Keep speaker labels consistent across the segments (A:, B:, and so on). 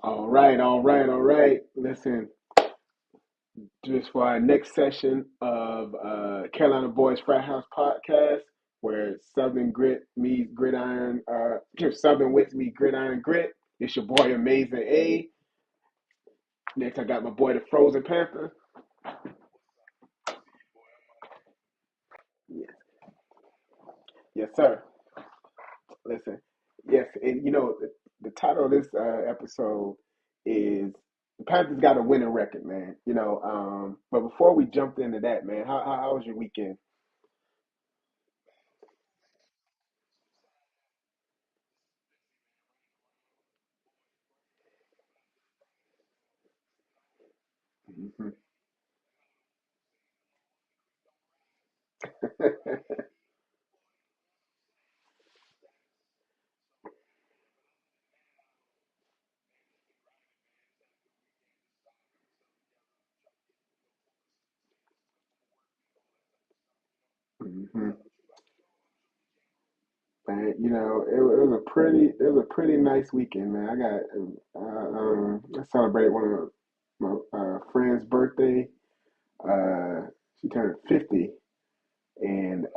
A: All right, all right, all right. Listen, just for our next session of Carolina Boys Frat House Podcast, where Southern Grit meets Gridiron, Southern Wits meet Gridiron Grit. It's your boy Amazing A. Next, I got my boy the Frozen Panther. Yes, yes, sir. Listen, yes, and the title of this episode is "The Panthers Got a Winning Record," man. But before we jumped into that, man, how was your weekend? Mhm. hmm Man, it was a pretty nice weekend, man. I celebrated one of my friend's birthday. She turned 50, and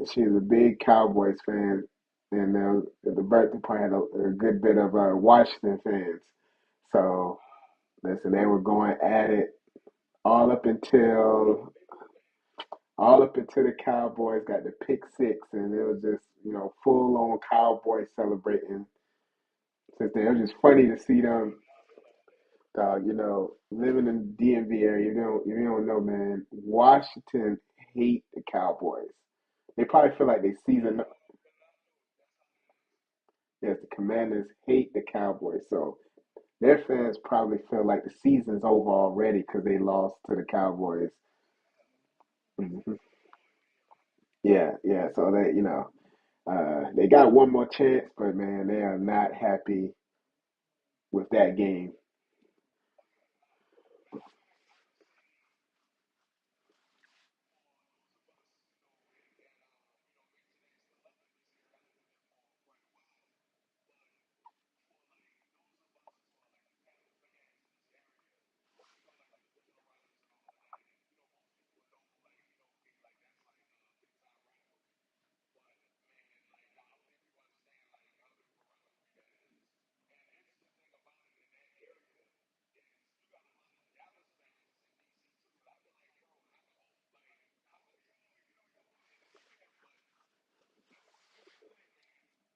A: she's a big Cowboys fan, and the birthday party had a good bit of Washington fans. So listen, they were going at it all up until all up until the Cowboys got the pick six, and it was just full on Cowboys celebrating. Since then, it was just funny to see them. Living in the DMV area, you don't know, man. Washington hate the Cowboys. They probably feel like they season. Yes, the Commanders hate the Cowboys, so their fans probably feel like the season's over already because they lost to the Cowboys. hmm Yeah, yeah. So they got one more chance, but man, they are not happy with that game.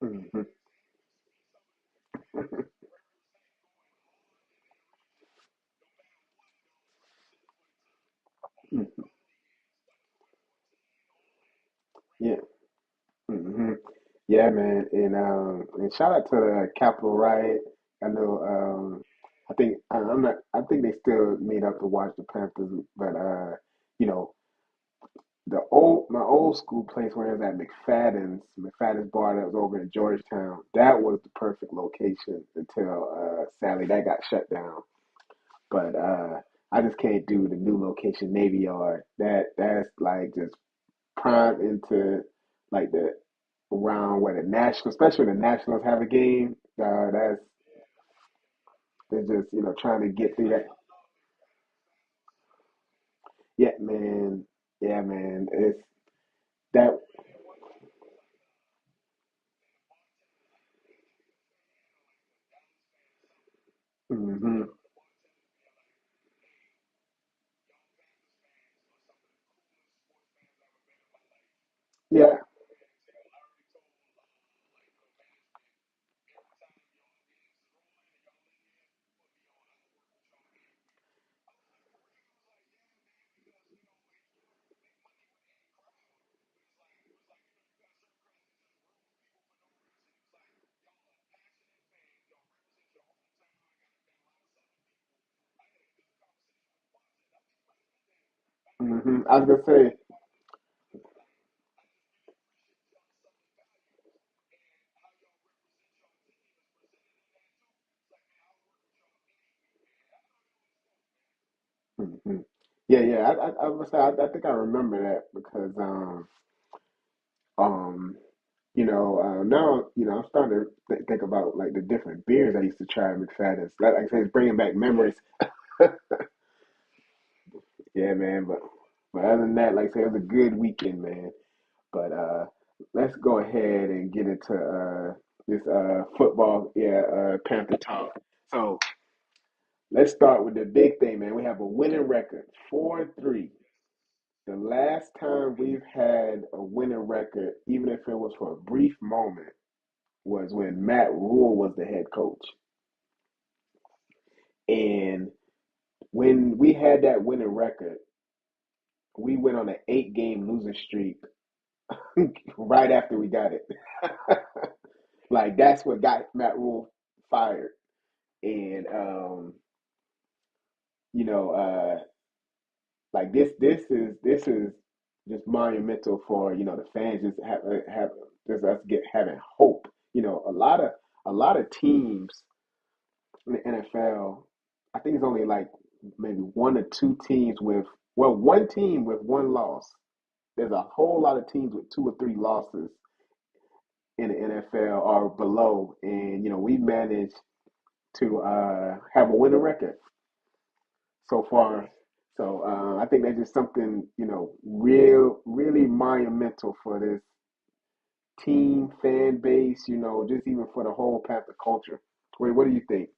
A: hmm Yeah. hmm Yeah, man. And shout out to the Capitol Riot. I know. I'm not. I think they still meet up to watch the Panthers, but you know, my old school place where it was at McFadden's bar that was over in Georgetown. That was the perfect location until sadly that got shut down. But I just can't do the new location Navy Yard. That's like just prime into like the around where the national, especially when the Nationals have a game. That's they're just trying to get through that. Yeah, man. Yeah, man. It's that. hmm Yeah. I was gonna say. hmm Yeah, yeah. I was say I think I remember that because um Now, I'm starting to think about like the different beers I used to try at McFadden's. Like I said, it's bringing back memories. Yeah, man. But other than that, like I said, it was a good weekend, man. But let's go ahead and get into this football, yeah, Panther talk. So let's start with the big thing, man. We have a winning record, 4-3. The last time we've had a winning record, even if it was for a brief moment, was when Matt Rule was the head coach. And when we had that winning record, we went on an 8 game losing streak right after we got it. Like that's what got Matt Rule fired. And you know, like this is just monumental for the fans just have just us get having hope. A lot of teams in the NFL, I think it's only like maybe one or two teams with one team with one loss. There's a whole lot of teams with two or three losses in the NFL or below, and we managed to have a winning record so far. So I think that's just something really monumental for this team fan base. Just even for the whole Panther culture. Wait, what do you think?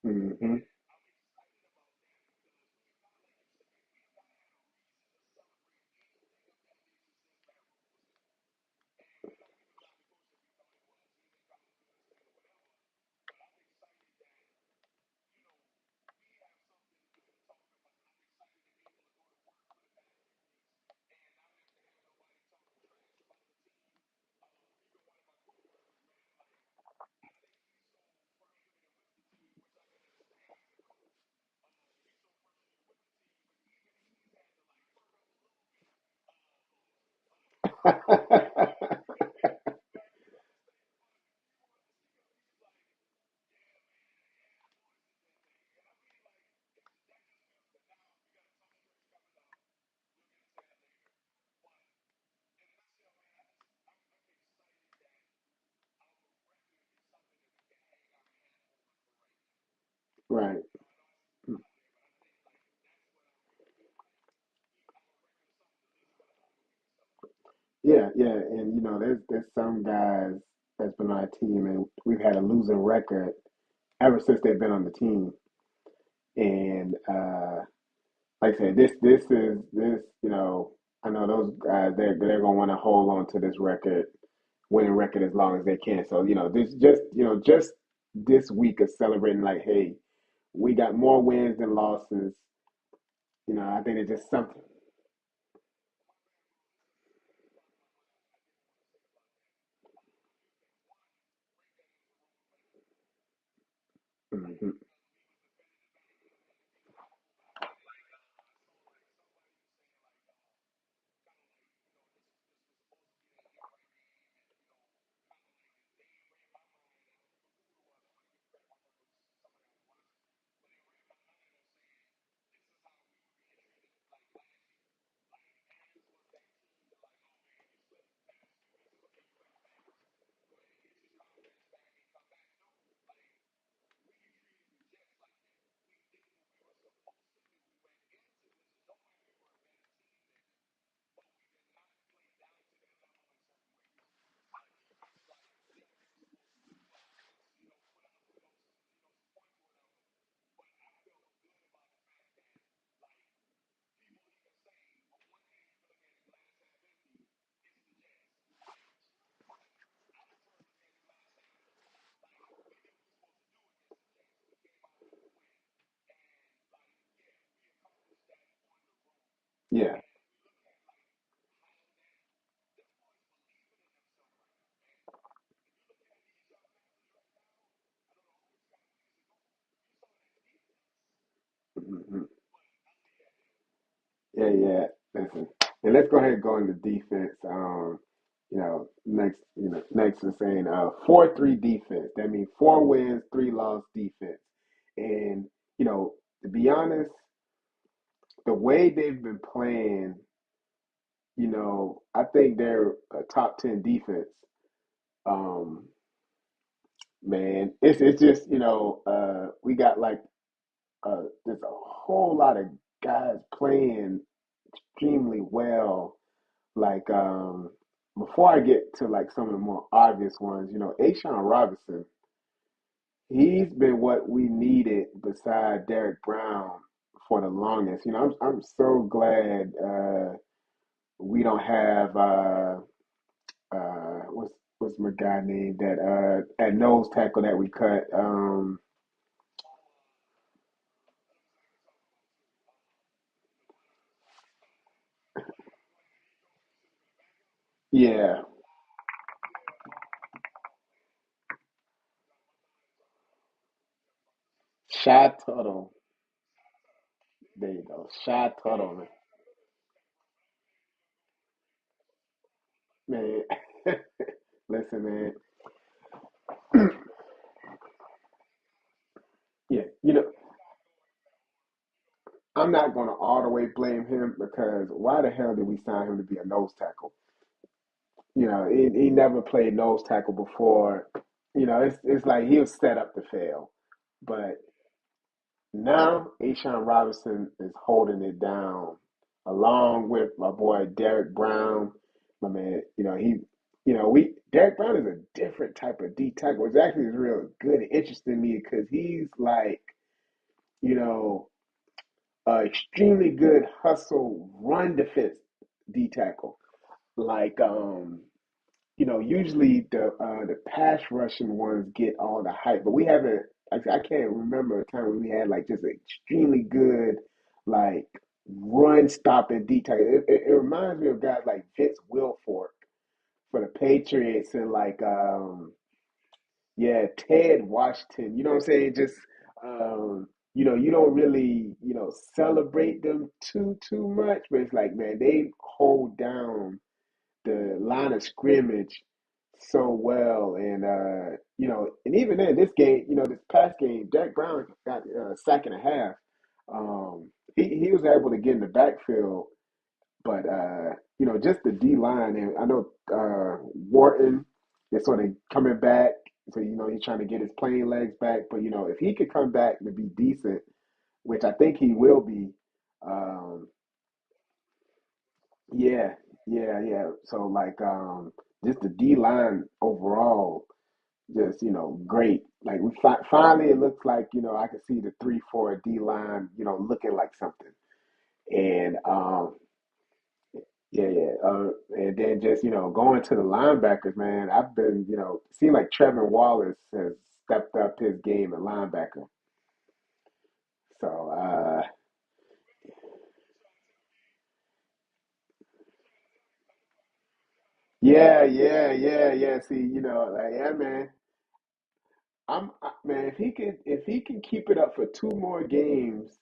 A: Mm-hmm. Right. Yeah, yeah, and there's some guys that's been on our team, and we've had a losing record ever since they've been on the team. And like I said, this. I know those guys they're gonna want to hold on to this record, winning record as long as they can. So this just this week of celebrating like, hey, we got more wins than losses. I think it's just something. Mhm. Yeah. Hmm. Yeah, yeah. Listen, and let's go ahead and go into defense. Next is saying 4-3 defense. That means 4 wins, 3 loss defense. And to be honest, the way they've been playing, I think they're a top 10 defense. Um, man, it's just we got like there's a whole lot of guys playing extremely well. Like before I get to like some of the more obvious ones, Ashawn Robinson, he's been what we needed beside Derek Brown for the longest. I'm so glad we don't have what's my guy name that at nose tackle that we cut. Yeah, Shy Tuttle. There you go, Shy Tuttle, man. Listen, man. Yeah, I'm not going to all the way blame him because why the hell did we sign him to be a nose tackle? He never played nose tackle before. It's like he was set up to fail. But now Ashawn Robinson is holding it down along with my boy Derek Brown. My man, we Derek Brown is a different type of D tackle, which actually is real good and interesting to me because he's like, you know, extremely good hustle run defense D tackle. Like usually the pass rushing ones get all the hype, but we haven't. I can't remember a time when we had like just an extremely good like run stopping D tackle. It reminds me of guys like Vince Wilfork for the Patriots and like yeah, Ted Washington. You know what I'm saying? Just you don't really, celebrate them too much, but it's like, man, they hold down the line of scrimmage so well. And and even in this game, this past game, Jack Brown got a sack and a half. He was able to get in the backfield, but just the D line, and I know Wharton is sort of coming back, so he's trying to get his playing legs back. But if he could come back to be decent, which I think he will be, um, yeah, yeah, yeah. So like just the D line overall, just great. Like we finally, it looks like I can see the 3-4 D line, looking like something. And yeah, yeah. And then just, going to the linebackers, man, I've been, seeing like Trevor Wallace has stepped up his game at linebacker. So, yeah, yeah, yeah, yeah. See, like, yeah, man. Man, if he can keep it up for 2 more games,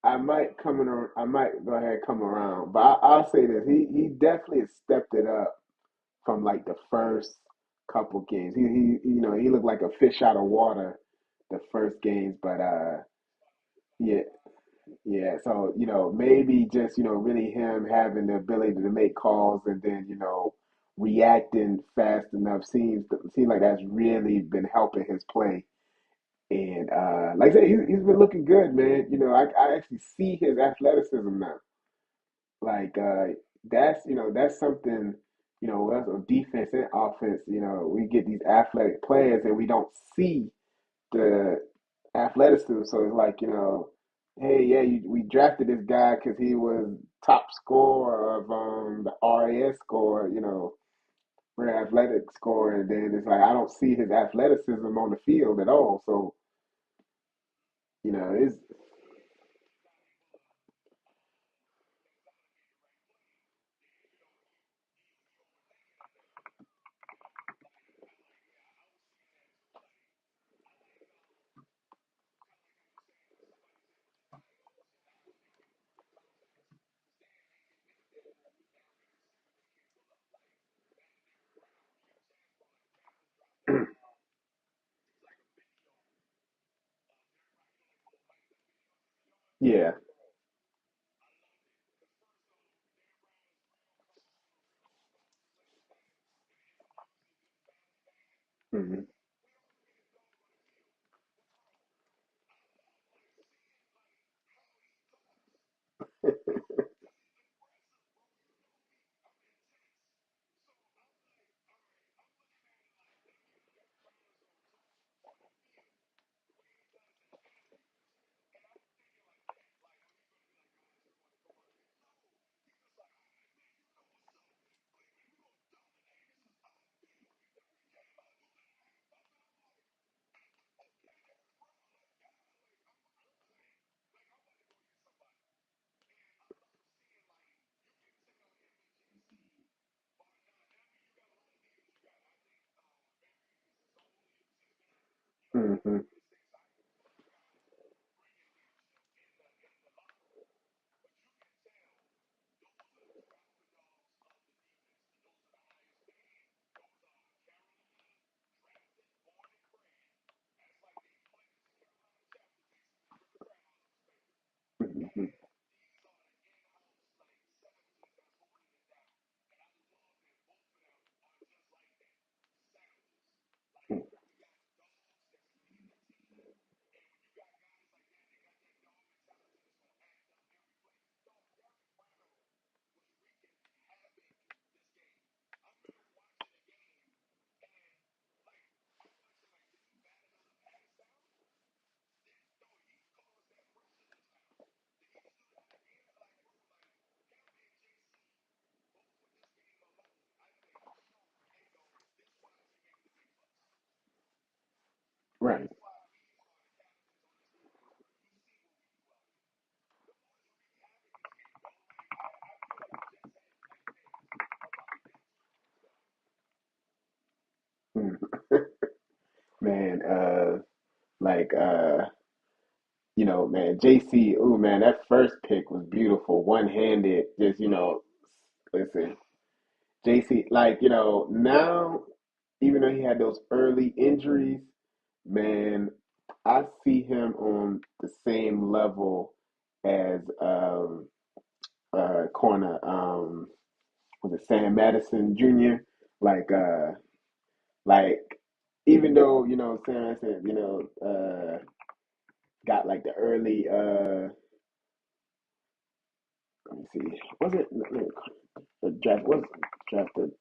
A: I might go ahead and come around. But I'll say this, he definitely has stepped it up from like the first couple games. He looked like a fish out of water the first games, but yeah, yeah. So maybe just really him having the ability to make calls and then reacting fast enough seems like that's really been helping his play. And like I said, he's been looking good, man. I actually see his athleticism now. Like that's something, as a defense and offense, we get these athletic players and we don't see the athleticism. So it's like, hey, yeah, we drafted this guy because he was top scorer of the RAS score, for athletic score, and then it's like I don't see his athleticism on the field at all. So it's Yeah. Hmm. Hmm. Hmm. Right. Mhm. Man, like man, JC, ooh man, that first pick was beautiful. One-handed, just, listen, JC, like, now, even though he had those early injuries, man, I see him on the same level as corner, was it Sam Madison Jr.? Like, like even though, Sam Madison, got like the early let me see, was it the draft was drafted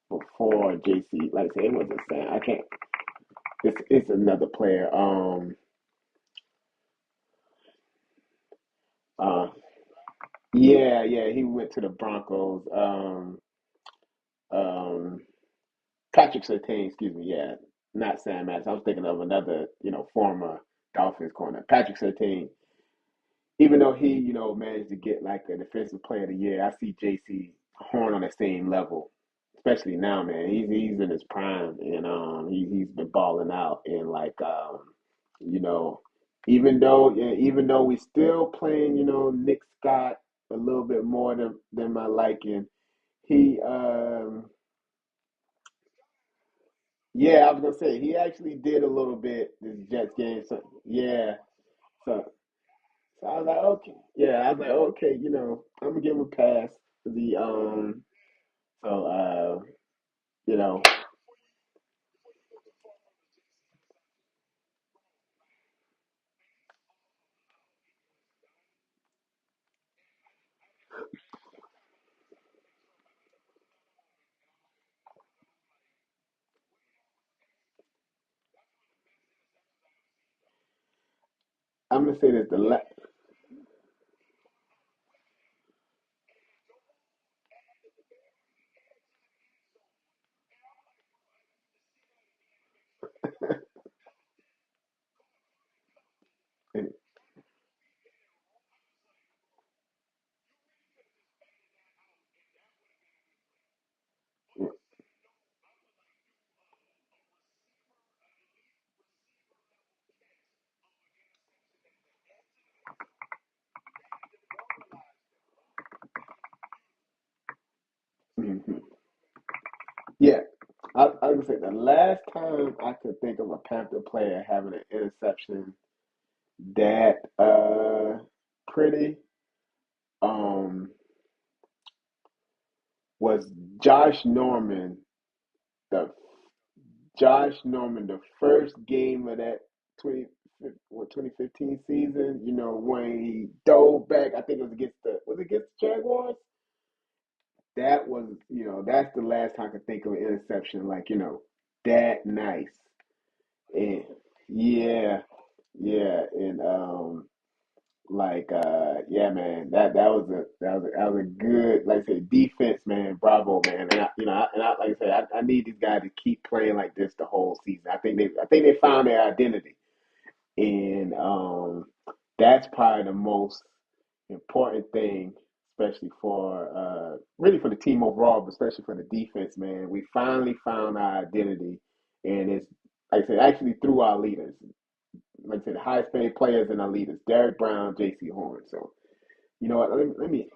A: before JC? Like I said, it wasn't Sam. I can't. It's another player. Uh, yeah, yeah. He went to the Broncos. Um, Patrick Surtain, excuse me. Yeah, not Sam Madison. I was thinking of another, former Dolphins corner, Patrick Surtain. Even though he, managed to get like a defensive player of the year, I see JC Horn on the same level. Especially now, man. He's in his prime and he's been balling out and like you know, even though we still playing, Nick Scott a little bit more than my liking, he yeah, I was gonna say he actually did a little bit this Jets game. So yeah. So So I was like, okay, yeah, I was like, okay, I'm gonna give him a pass. The so you know, I'm gonna say this Mhm. Yeah, I would say the last time I could think of a Panther player having an interception that pretty um was Josh Norman the the first game of that 20 2015 season, when he dove back, I think it was against the Jaguars. That was, that's the last time I could think of an interception like, that nice. And yeah, yeah, and yeah, man, that was a good, like I said, defense, man. Bravo, man. And like I said, I need these guys to keep playing like this the whole season. I think they found their identity, and that's probably the most important thing, especially for really for the team overall, but especially for the defense, man. We finally found our identity, and it's like I said, actually through our leaders. Like I said, the highest paid players in our leaders, Derek Brown, J.C. Horn. So you know what? Let me.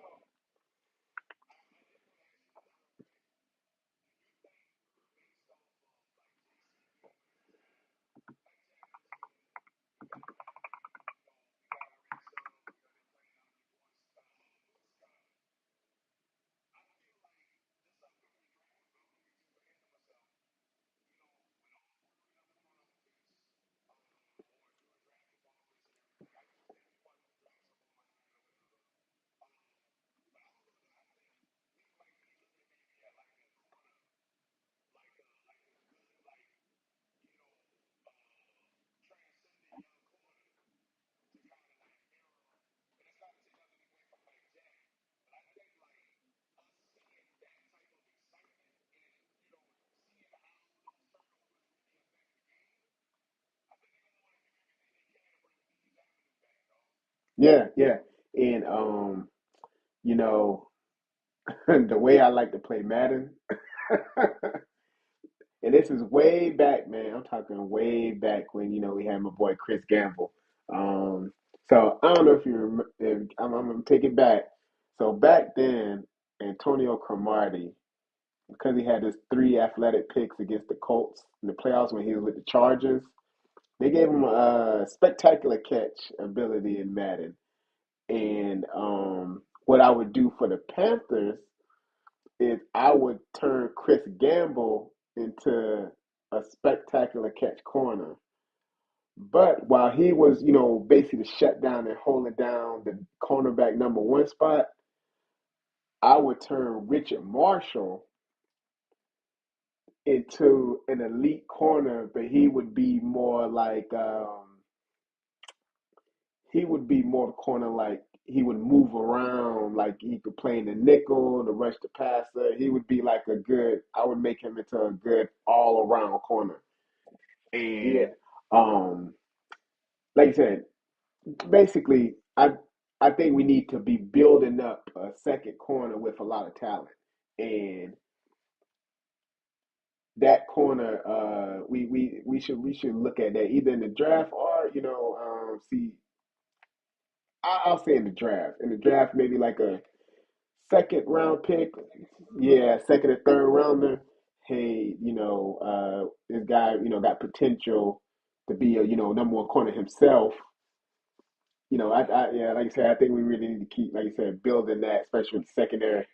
A: Yeah, yeah, and you know, the way I like to play Madden, and this is way back, man. I'm talking way back when we had my boy Chris Gamble. Um, so I don't know if you remember. I'm gonna take it back. So back then, Antonio Cromartie, because he had his three athletic picks against the Colts in the playoffs when he was with the Chargers, they gave him a spectacular catch ability in Madden. And what I would do for the Panthers is I would turn Chris Gamble into a spectacular catch corner. But while he was, basically the shut down and holding down the cornerback number one spot, I would turn Richard Marshall into an elite corner, but he would be more corner like he would move around, like he could play in the nickel, the rush the passer. He would be like I would make him into a good all around corner. And um, like I said, basically, I think we need to be building up a second corner with a lot of talent. And that corner, we should look at that either in the draft or see. I'll say in the draft. In the draft, maybe like a second round pick, yeah, second or third rounder. Hey, this guy, got potential to be a number one corner himself. Yeah, like I said, I think we really need to keep, like you said, building that, especially with secondary.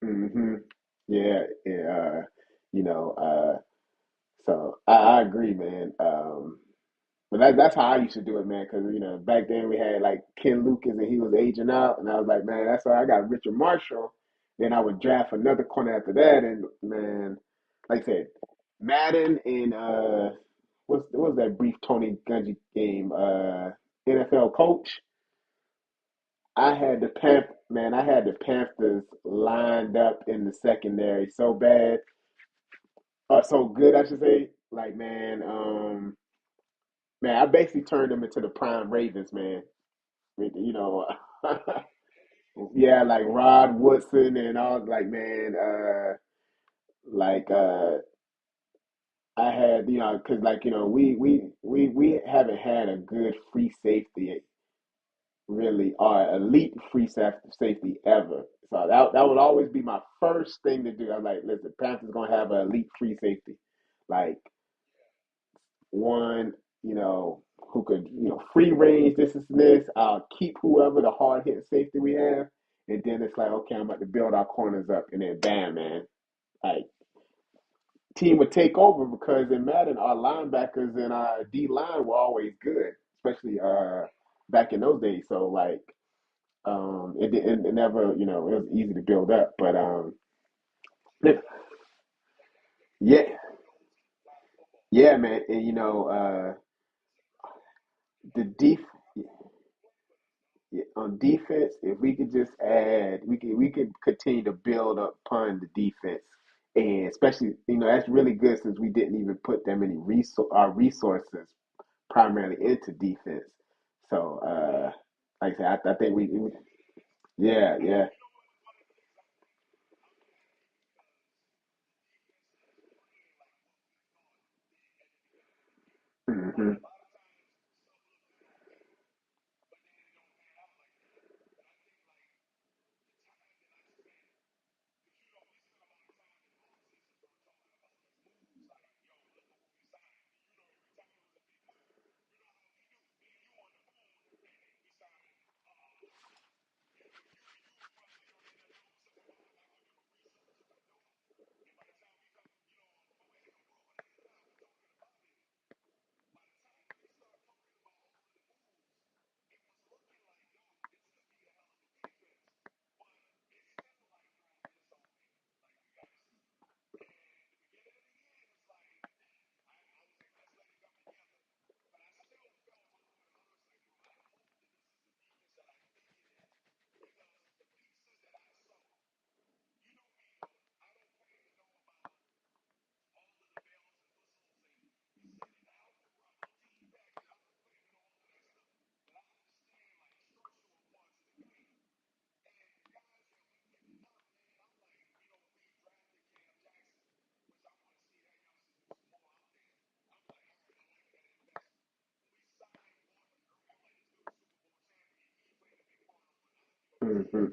A: Hmm. Yeah, yeah. You know, so I agree, man. But that's how I used to do it, man. Because back then we had like Ken Lucas, and he was aging out, and I was like, man, that's why I got Richard Marshall. Then I would draft another corner after that, and man, like I said, Madden and what's that brief Tony Gungy game? NFL coach. I had the Panthers lined up in the secondary so bad, or so good, I should say. Like, man, I basically turned them into the prime Ravens, man. You know, yeah, like Rod Woodson and all. Like, man, like I had, because like we haven't had a good free safety really, or elite safety ever. So that would always be my first thing to do. I'm like, listen, Panthers gonna have an elite free safety, like one, you know. who could, free range this and this. I'll keep whoever the hard hitting safety we have, and then it's like, okay, I'm about to build our corners up, and then bam, man, like team would take over because in Madden our linebackers and our D line were always good, especially back in those days. So like it never it was easy to build up, but yeah, yeah, man, and the def yeah, on defense, if we could just add, we could continue to build upon the defense, and especially that's really good since we didn't even put that many our resources primarily into defense. So, like I said, I think yeah, yeah, hmm hmm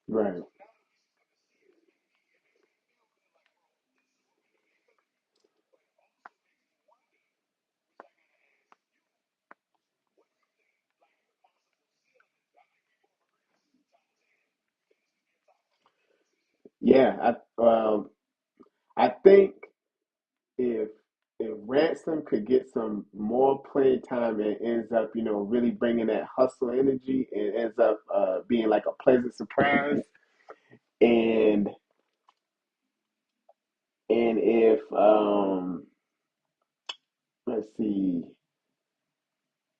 A: right, yeah. I think if Ransom could get some more playing time and ends up, really bringing that hustle energy and ends up being like a pleasant surprise, and if let's see,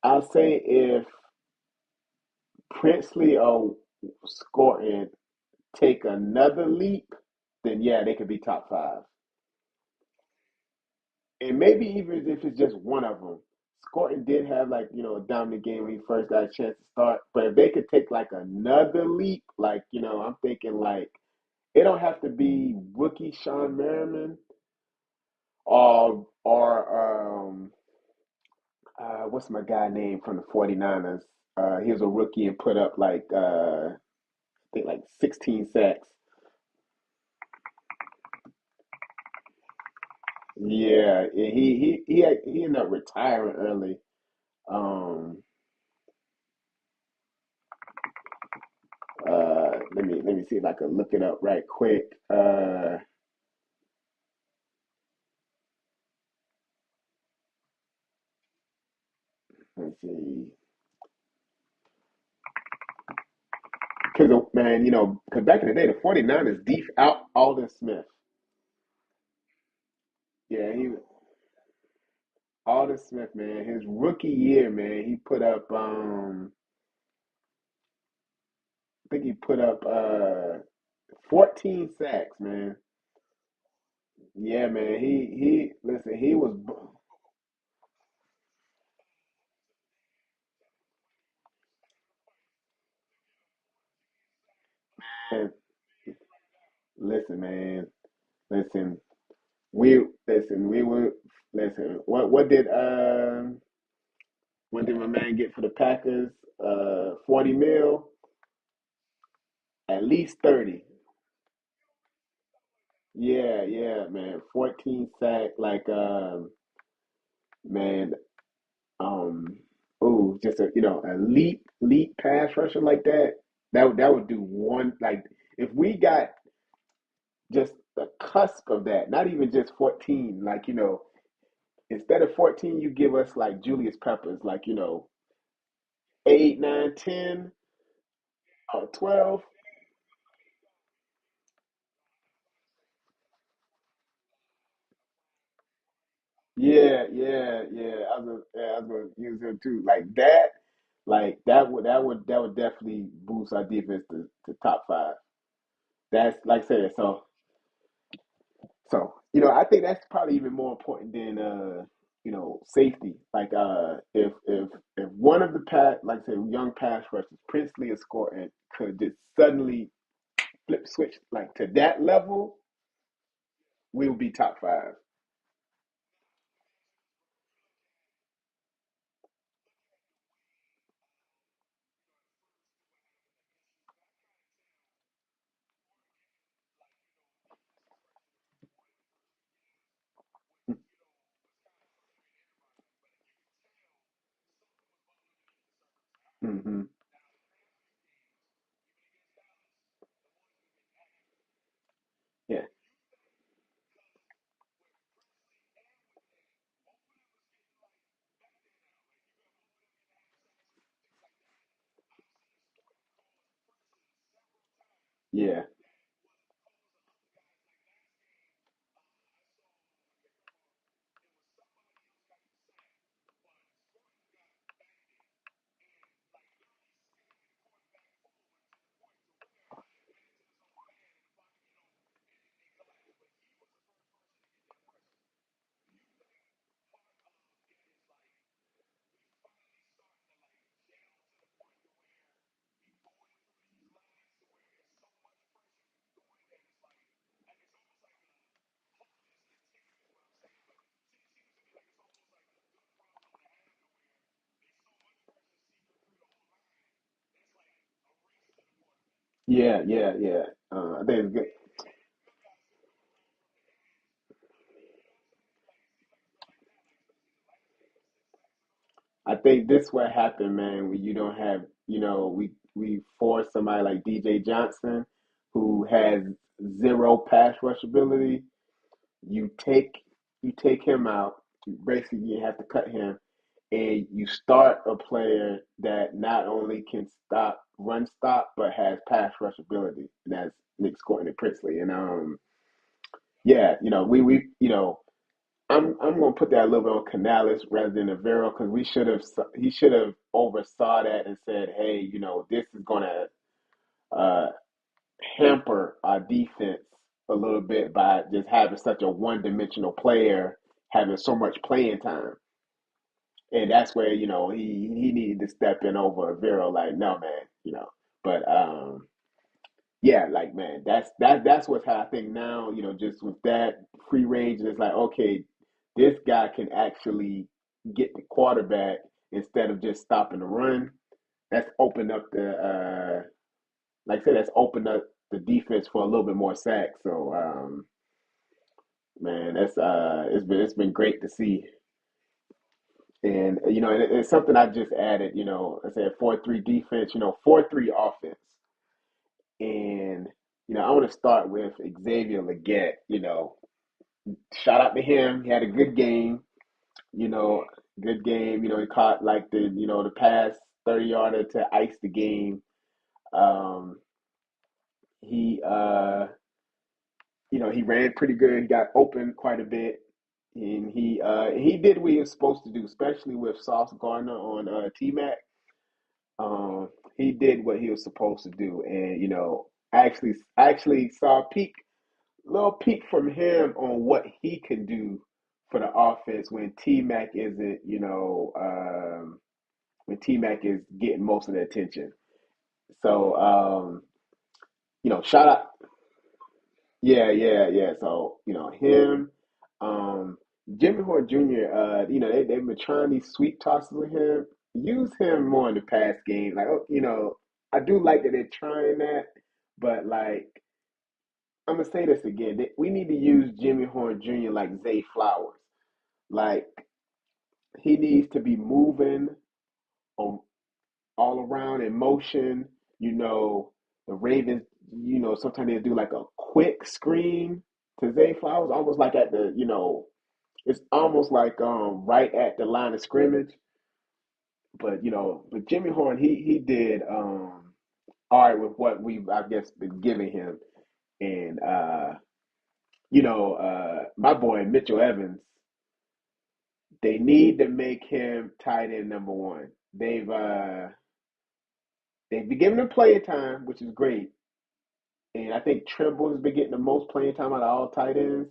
A: I'll say if Princely or Scorton take another leap, then yeah, they could be top five. And maybe even if it's just one of them. Scorton did have like, a dominant game when he first got a chance to start. But if they could take like another leap, like, I'm thinking like it don't have to be rookie Sean Merriman or what's my guy name from the 49ers? He was a rookie and put up like I think like 16 sacks. Yeah, he ended up retiring early. Um, let me see if I can look it up right quick. Let's see, because man, because back in the day, the 49ers deep out Alden Smith. Yeah, he Alden Smith, man. His rookie year, man, he put up. I think he put up 14 sacks, man. Yeah, man. He listen. He was man. Listen, man. Listen. We listen. We were listen. What did my man get for the Packers? 40 mil, at least 30. Yeah, yeah, man. 14 sack, like man, um, ooh, just a elite pass rusher like that. That would do one like if we got just the cusp of that, not even just 14, like instead of 14, you give us like Julius Peppers, like 8, 9, 10, or 12. Yeah, yeah, yeah. I was gonna use him too. Like that would definitely boost our defense to top five. That's like I said. So I think that's probably even more important than safety. Like if one of the like I said, young pass rushers, Princely or Scoring, could just suddenly flip switch like to that level, we would be top five. Hmm. Yeah, yeah, yeah, yeah, yeah. I think it's good. I think this what happened, man, when you don't have, we force somebody like DJ Johnson who has zero pass rush ability. You take you take him out. Basically, you have to cut him, and you start a player that not only can stop, but has pass rush ability, and that's Nick Scotton and Princely. And yeah, I'm gonna put that a little bit on Canales rather than Avero because we should have he should have oversaw that and said, hey, this is gonna uh, hamper our defense a little bit by just having such a one-dimensional player having so much playing time, and that's where he needed to step in over Avero. Like, no, man, but yeah, like man, that's what's happening now. Just with that free range, and it's like, okay, this guy can actually get the quarterback instead of just stopping the run. That's opened up like I said, that's opened up the defense for a little bit more sacks. So, man, that's it's been great to see. And it's something I just added. I said 4-3 defense. 4-3 offense. And I want to start with Xavier Leggett. Shout out to him. He had a good game. You know, Good game. He caught like the pass 30 yarder to ice the game. Um, he he ran pretty good. He got open quite a bit, and he did what he was supposed to do, especially with Sauce Gardner on T Mac. He did what he was supposed to do, and I actually saw a peek little peek from him on what he can do for the offense when T Mac isn't, when T Mac is getting most of the attention. So, shout out, yeah, yeah, yeah. So, him, um, Jimmy Horn Jr., they've been trying these sweep tosses with him. Use him more in the pass game. Like, I do like that they're trying that, but like, I'm gonna say this again. We need to use Jimmy Horn Jr. like Zay Flowers. Like, he needs to be moving on all around in motion. You know, the Ravens, sometimes they do like a quick screen to Zay Flowers, almost like at it's almost like right at the line of scrimmage. But Jimmy Horn, he did all right with what we've I guess been giving him. And my boy Mitchell Evans, they need to make him tight end number one. They've been giving him playing time, which is great. And I think Trimble has been getting the most playing time out of all tight ends.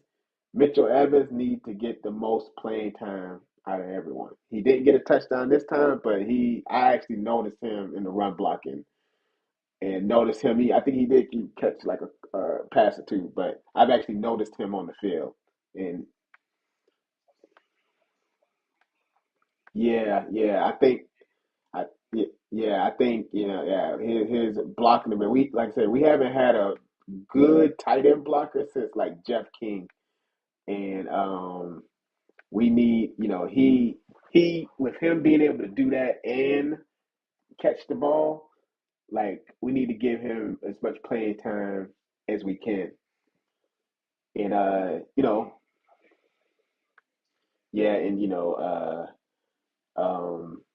A: Mitchell Evans needs to get the most playing time out of everyone. He didn't get a touchdown this time, but I actually noticed him in the run blocking and noticed him. I think he did catch like a pass or two, but I've actually noticed him on the field. And yeah, yeah, I yeah, I think yeah, his blocking. I mean, we like I said, we haven't had a good tight end blocker since like Jeff King, and we need he with him being able to do that and catch the ball, like we need to give him as much playing time as we can, and yeah, and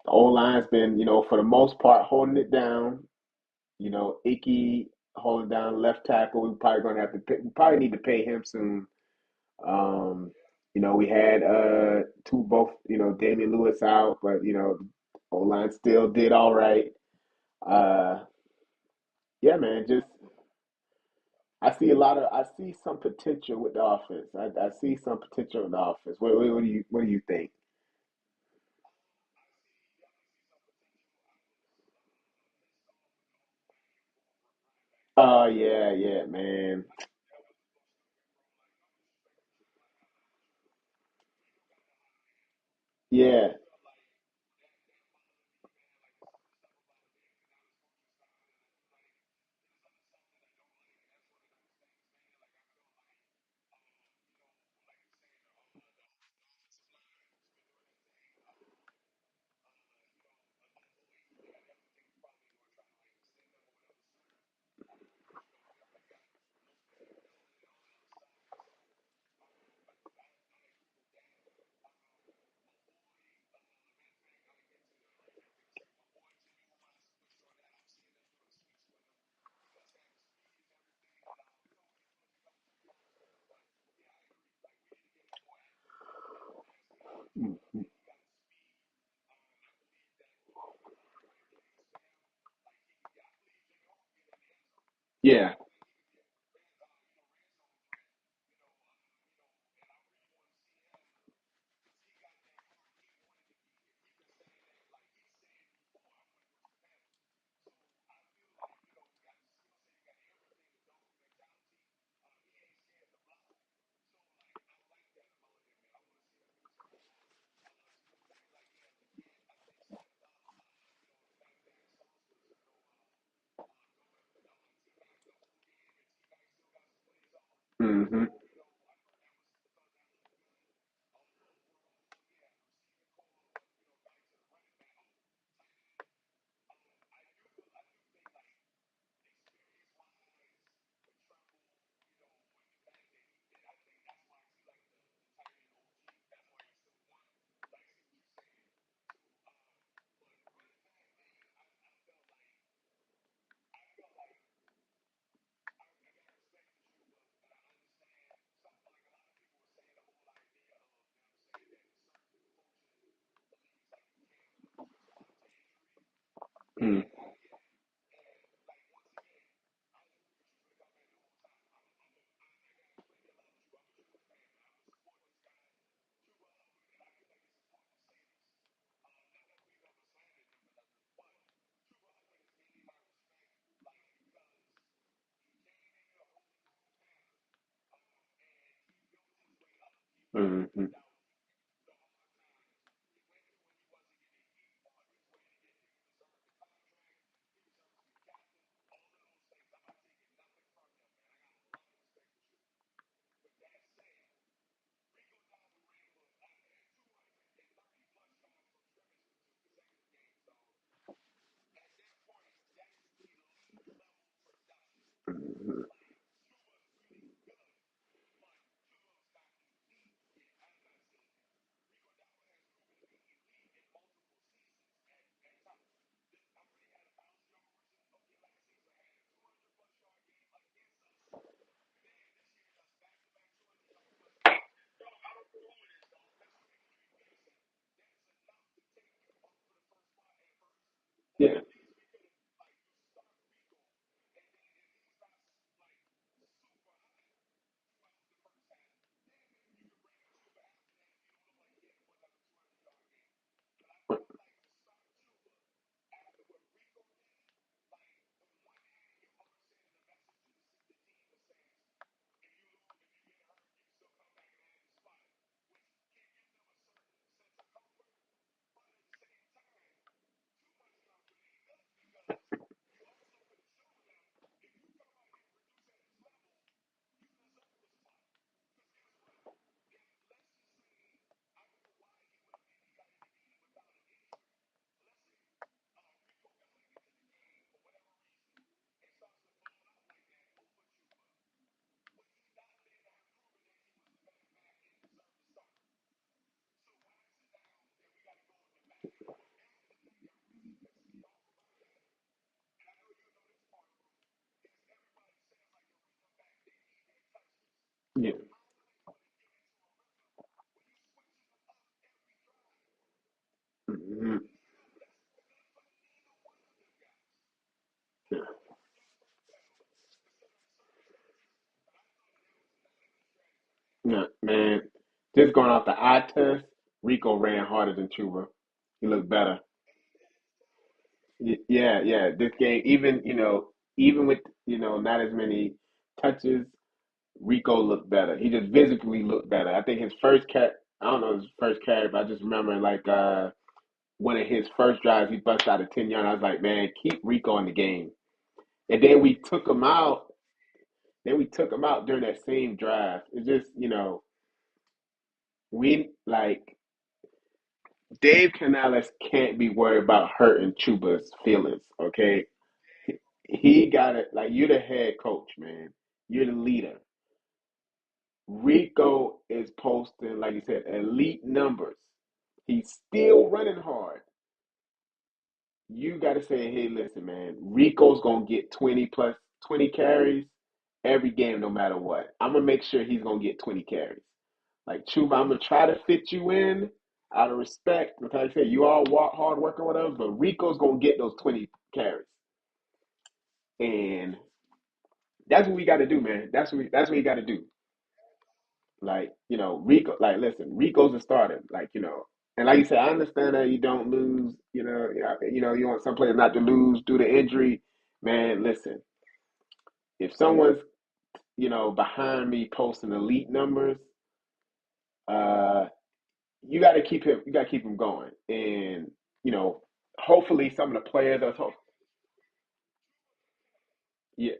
A: the old line's been for the most part holding it down. Icky holding down left tackle. We probably need to pay him soon. Um, we had two both, Damian Lewis out, but O line still did all right. Uh, yeah, man, just I see some potential with the offense. I see some potential in the offense. What do you think? Oh yeah, yeah, man. Yeah. Yeah. Hmm. Mm. Mm-hmm. Mm-hmm. Yeah. Yeah. Mm-hmm. Yeah. Yeah, man. Just going off the eye test, Rico ran harder than Chuba. He looked better. Yeah, yeah. This game, even even with not as many touches, Rico looked better. He just visibly looked better. I think his first cat, I don't know his first carry, but I just remember like one of his first drives, he bust out a 10 yard. I was like, man, keep Rico in the game. And then we took him out. Then we took him out during that same drive. It's just we like Dave Canales can't be worried about hurting Chuba's feelings. Okay, he got it. Like you're the head coach, man. You're the leader. Rico is posting, like you said, elite numbers. He's still running hard. You got to say, hey, listen, man, Rico's going to get 20 plus 20 carries every game, no matter what. I'm going to make sure he's going to get 20 carries. Like, Chuba, I'm going to try to fit you in out of respect. Like I said, you all walk hard work or whatever, but Rico's going to get those 20 carries. And that's what we got to do, man. That's what you got to do. Like, Rico, like, listen, Rico's a starter. Like, and like you said, I understand that you don't lose, you want some players not to lose due to injury. Man, listen, if someone's, behind me posting elite numbers, uh, you got to keep him going. And, you know, hopefully some of the players are, yeah,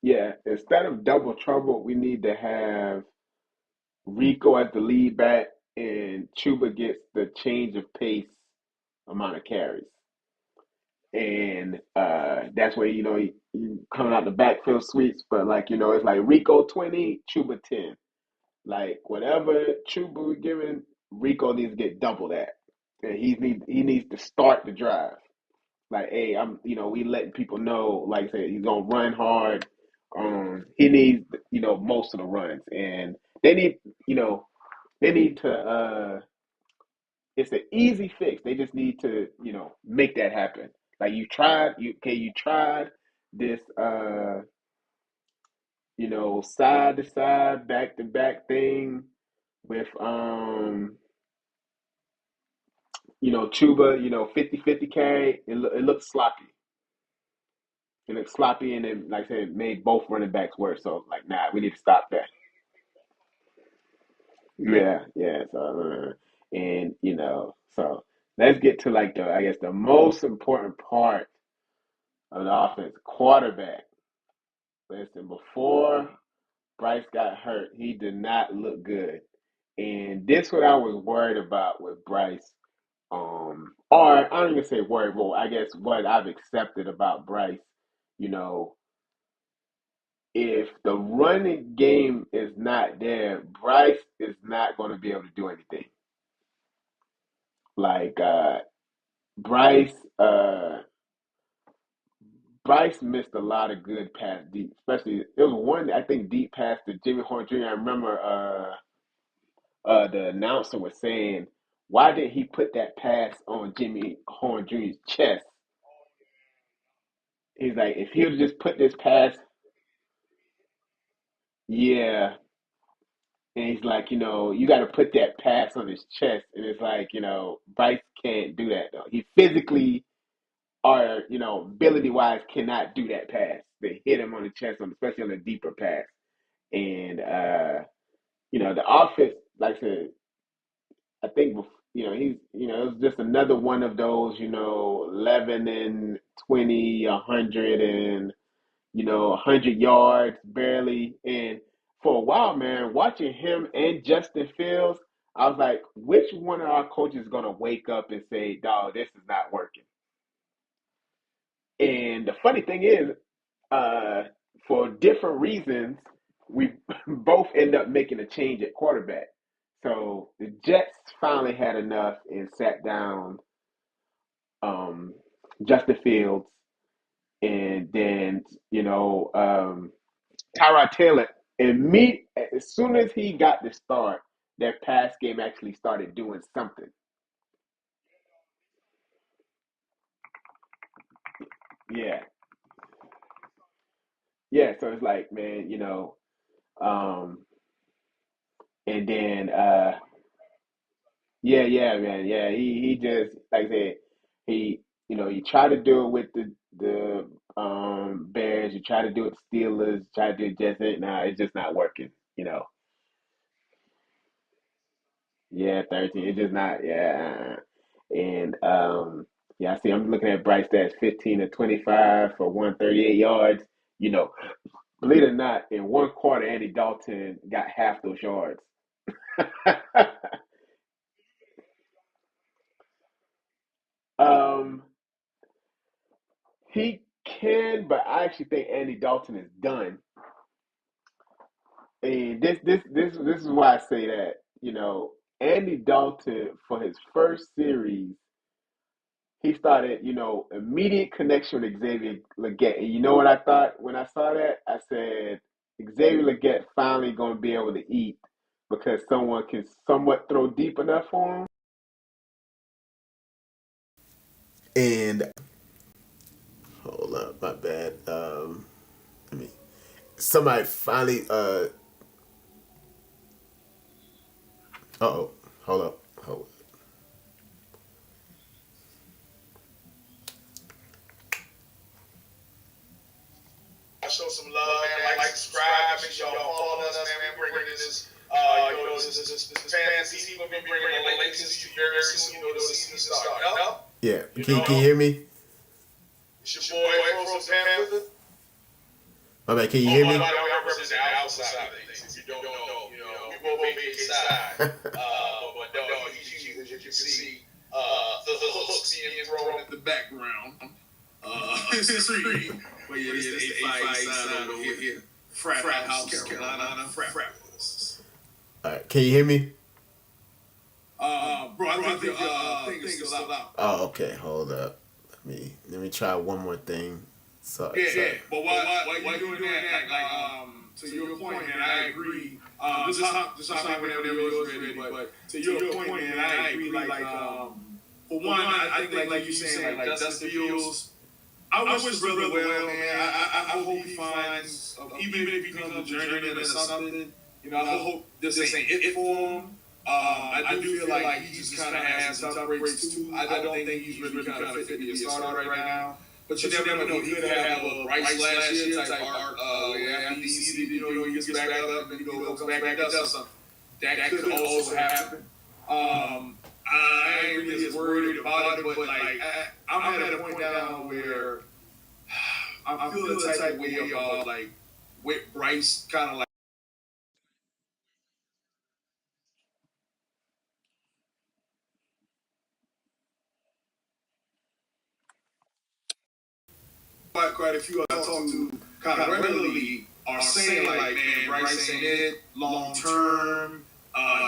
A: yeah, instead of double trouble, we need to have Rico as the lead back, and Chuba gets the change of pace amount of carries. And that's where, you coming out the backfield sweeps, but like, it's like Rico 20, Chuba 10. Like whatever Chuba giving, Rico needs to get double that. And he needs to start the drive. Like, hey, we letting people know, like I said, he's gonna run hard. He needs, most of the runs, and they need, you know, they need to. It's an easy fix. They just need to, make that happen. Like you tried this, side to side, back to back thing with, Chuba, 50-50 carry. It looks sloppy. It looked sloppy, and then, like I said, it made both running backs worse. So, like, nah, we need to stop that. Yeah, yeah. So, and so let's get to, like, I guess the most important part of the offense, quarterback. Listen, before Bryce got hurt, he did not look good, and this what I was worried about with Bryce. Or I don't even say worried. Well, I guess what I've accepted about Bryce, you know, if the running game is not there, Bryce is not going to be able to do anything. Like, Bryce, uh, Bryce missed a lot of good pass deep, especially there was one I think deep pass to Jimmy Horn Jr. I remember, the announcer was saying, "Why did he put that pass on Jimmy Horn Jr.'s chest?" He's like, "If he would just put this pass, yeah." And he's like, you got to put that pass on his chest. And it's like, Bryce can't do that though. He physically or, ability wise cannot do that pass. They hit him on the chest, especially on the deeper pass. And, the offense, like I said, I think, he's, it was just another one of those, 11 and 20, 100 and, 100 yards barely. And for a while, man, watching him and Justin Fields, I was like, which one of our coaches is going to wake up and say, dog, this is not working? And the funny thing is, uh, for different reasons, we both end up making a change at quarterback. So the Jets finally had enough and sat down, um, Justin Fields, and then, Tyrod Taylor, as soon as he got the start, their pass game actually started doing something. Yeah, yeah. So it's like, man, um, and then, yeah, yeah, man, yeah. He just, like I said, he tried to do it with the Bears. You try to do it with Steelers. Try to do it just it. Nah, it's just not working. You know. Yeah, 13. It's just not. Yeah. And, yeah, I see. I'm looking at Bryce stats 15 to 25 for 138 yards. You know, believe it or not, in one quarter, Andy Dalton got half those yards. um, he can, but I actually think Andy Dalton is done. And this is why I say that. Andy Dalton for his first series he started, immediate connection with Xavier Leggett. And you know what I thought when I saw that? I said, Xavier Leggett finally going to be able to eat because someone can somewhat throw deep enough for him. And hold up, my bad. Let me. Somebody finally. Oh, hold up, hold. Show some love, man. Like, subscribe, make sure y'all following us, man. We're bringing this, this fantasy season. We're bringing the latest to you very soon. The season starting up. Yeah. Can you hear me? It's your boy, Frozen Panther. My man, can you hear me? I represent the outside of things. If you don't know, we both make inside. But no, as you can see, the hooks being thrown in the background. Street. But yeah, this is the A5 side over here. FratHouse, Carolina FratHouse. All right, can you hear me? Bro, I think the thing is still out. Oh, okay. Hold up. Let me try one more thing.
B: Yeah,
A: So
B: yeah. But why you doing that? To your point, man, I agree. Just hop in whenever yours ready. But to your point, man, I agree. For one, I think like you saying, like Justin Fields. I wish the brother well, man. I hope he finds, even if he becomes a journeyman or something. I hope this ain't it for him. I do feel like he just kind of has some tough breaks too. I don't think he's really kind of fit to be a starter right now. But you never know. He could have a Bryce last year type arc. Where after he sees it, he gets back up and comes back and does something. That could also happen. I ain't really as worried about it, but I'm at a point now where I'm feeling the type of way about with Bryce kind of quite a few I talk to kind of regularly are saying like, man, Bryce ain't it long term.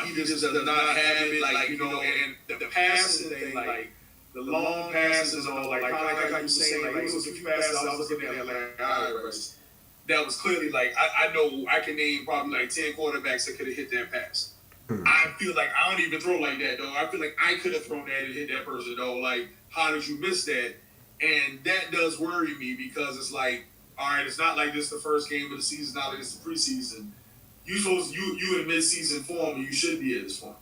B: He just does not have it, and the passing thing, the long passes, or kind of like how you saying, like it was a few passes I was looking at, like, all right, Bryce, that was clearly like I know I can name probably like 10 quarterbacks that could have hit that pass. I feel like I don't even throw like that though. I feel like I could have thrown that and hit that person though. Like, how did you miss that? And that does worry me because it's like, all right, it's not like this the first game of the season, it's not like this the preseason. You in mid season form and you should be at this point.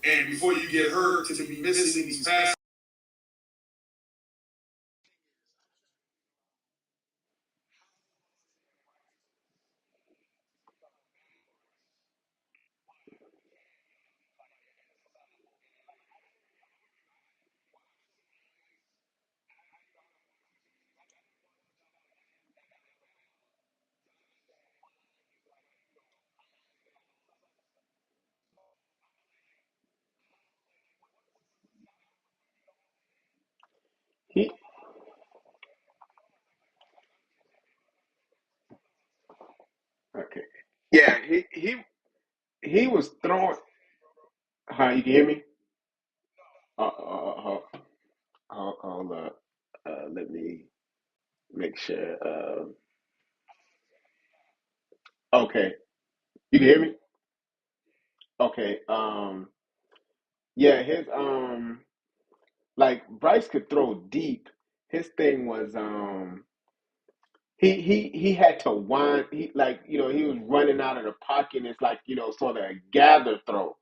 B: And before you get hurt to be missing these passes.
A: he okay. Yeah, he was throwing. Huh? You can hear me? Hold up. Let me make sure. Okay, you can hear me? Okay. Yeah, his like Bryce could throw deep. His thing was he had to wind. He like he was running out of the pocket. And it's like sort of a gather throw.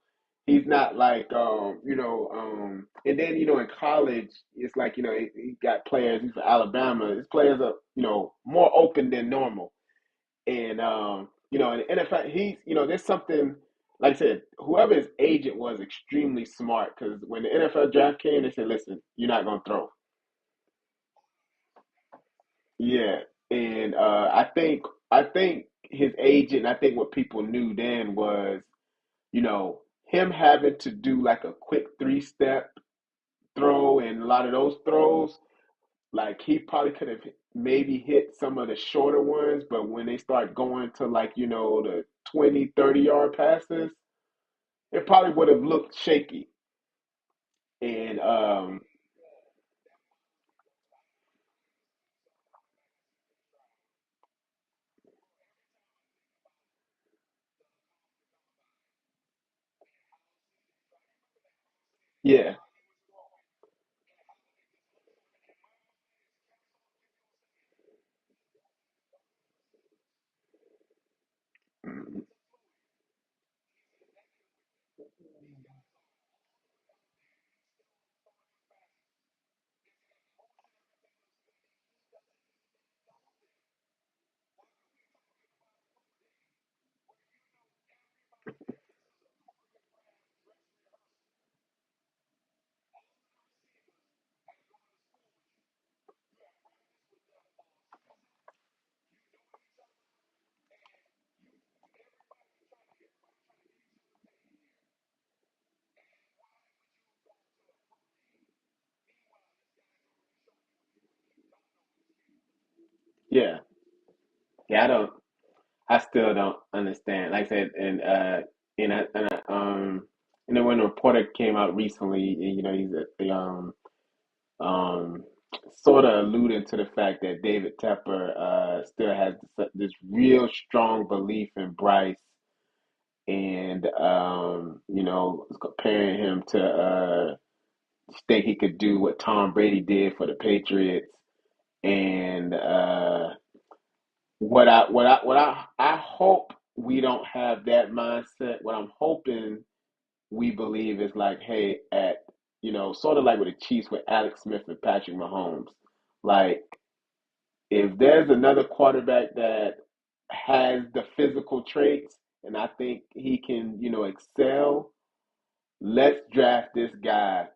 A: He's not like and then in college it's like he got players. He's from Alabama. His players are more open than normal. And in the NFL, he's there's something like I said, whoever his agent was extremely smart because when the NFL draft came, they said, "Listen, you're not gonna throw." Yeah, and I think his agent, I think what people knew then was him having to do like a quick 3-step throw and a lot of those throws. Like he probably could have maybe hit some of the shorter ones, but when they start going to like, the 20, 30 yard passes, it probably would have looked shaky. And yeah. Mhm. Yeah. Yeah, I still don't understand. Like I said, and then when the reporter came out recently, he's a, the sort of alluding to the fact that David Tepper still has this real strong belief in Bryce, and comparing him to think he could do what Tom Brady did for the Patriots, and I hope we don't have that mindset. What I'm hoping we believe is like, hey, at sort of like with the Chiefs with Alex Smith and Patrick Mahomes, like if there's another quarterback that has the physical traits and I think he can, excel, let's draft this guy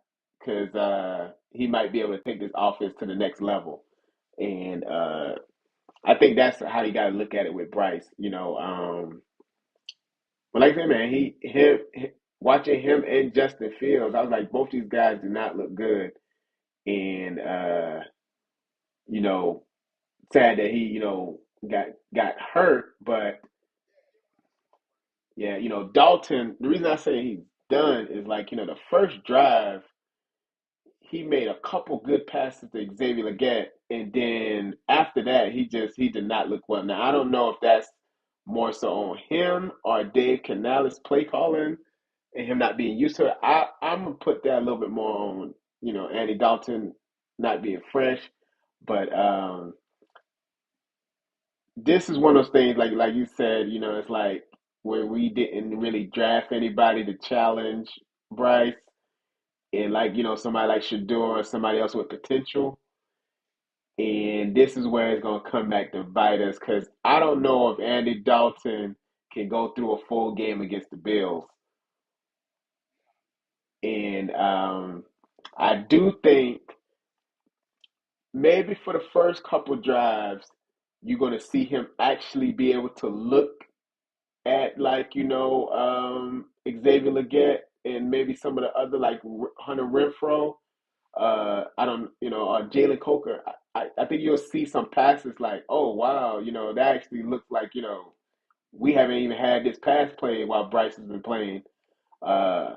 A: because he might be able to take this offense to the next level. And I think that's how you got to look at it with Bryce. But like I said, man, watching him and Justin Fields, I was like, both these guys do not look good, and you know, sad that he, got hurt. But yeah, Dalton. The reason I say he's done is like, the first drive he made a couple good passes to Xavier Leggett, and then after that, he did not look well. Now I don't know if that's more so on him or Dave Canales play calling and him not being used to it. I'm gonna put that a little bit more on Andy Dalton not being fresh, but this is one of those things like you said, it's like where we didn't really draft anybody to challenge Bryce, and like somebody like Shador or somebody else with potential. And this is where it's gonna come back to bite us because I don't know if Andy Dalton can go through a full game against the Bills. And I do think maybe for the first couple drives, you're gonna see him actually be able to look at like Xavier Leggett and maybe some of the other like Hunter Renfro. I don't, Jalen Coker. I think you'll see some passes like, oh wow, that actually looks like we haven't even had this pass play while Bryce has been playing. Uh,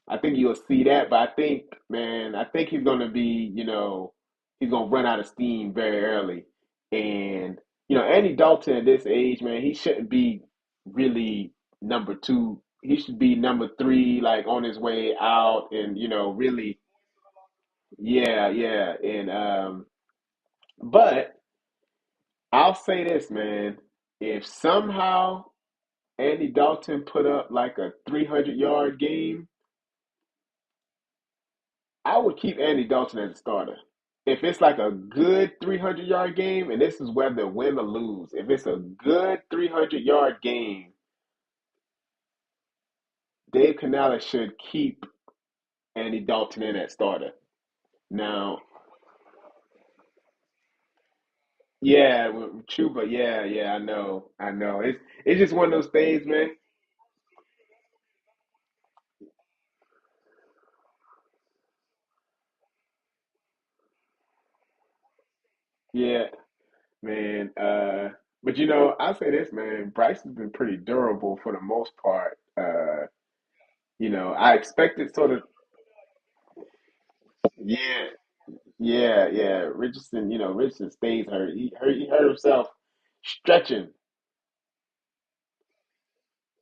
A: I think you'll see that, but I think, man, I think he's gonna be, he's gonna run out of steam very early. And Andy Dalton at this age, man, he shouldn't be really number two. He should be number three, like on his way out, and really, yeah, yeah. And but I'll say this, man, if somehow Andy Dalton put up like a 300-yard game, I would keep Andy Dalton as a starter. If it's like a good 300-yard game, and this is whether win or lose, if it's a good 300-yard game, Dave Canales should keep Andy Dalton in at starter. Now, yeah, with Chuba, yeah, yeah, I know. It's just one of those things, man. Yeah, man. But I'll say this, man. Bryce has been pretty durable for the most part. I expected sort of, yeah, yeah, yeah. Richardson stays hurt. He hurt himself stretching.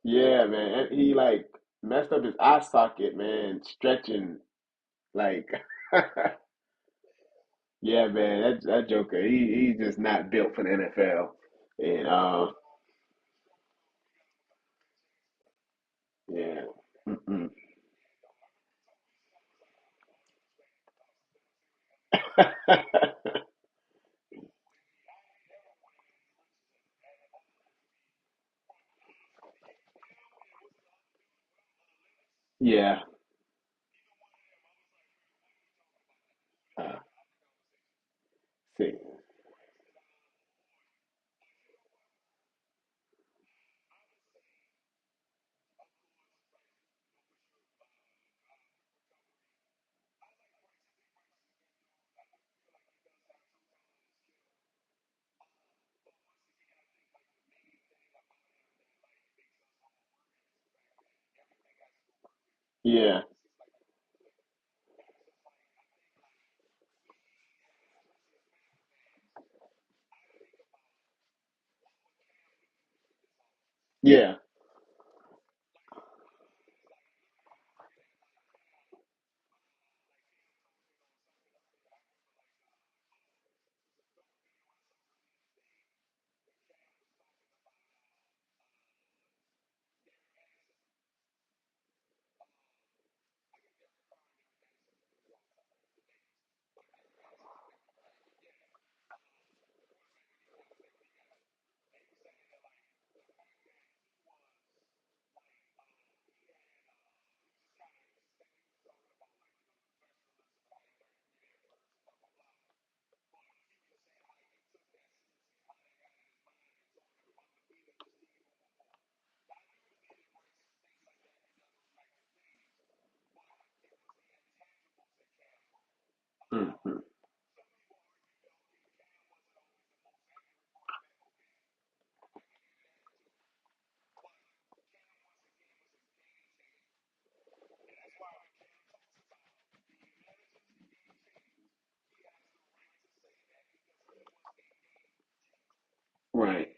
A: Yeah, man. And he like messed up his eye socket, man, stretching like yeah, man. That Joker, he's just not built for the NFL. And yeah. Mm-mm. Yeah. Uh, see. Yeah. Yeah. Hmm. Right.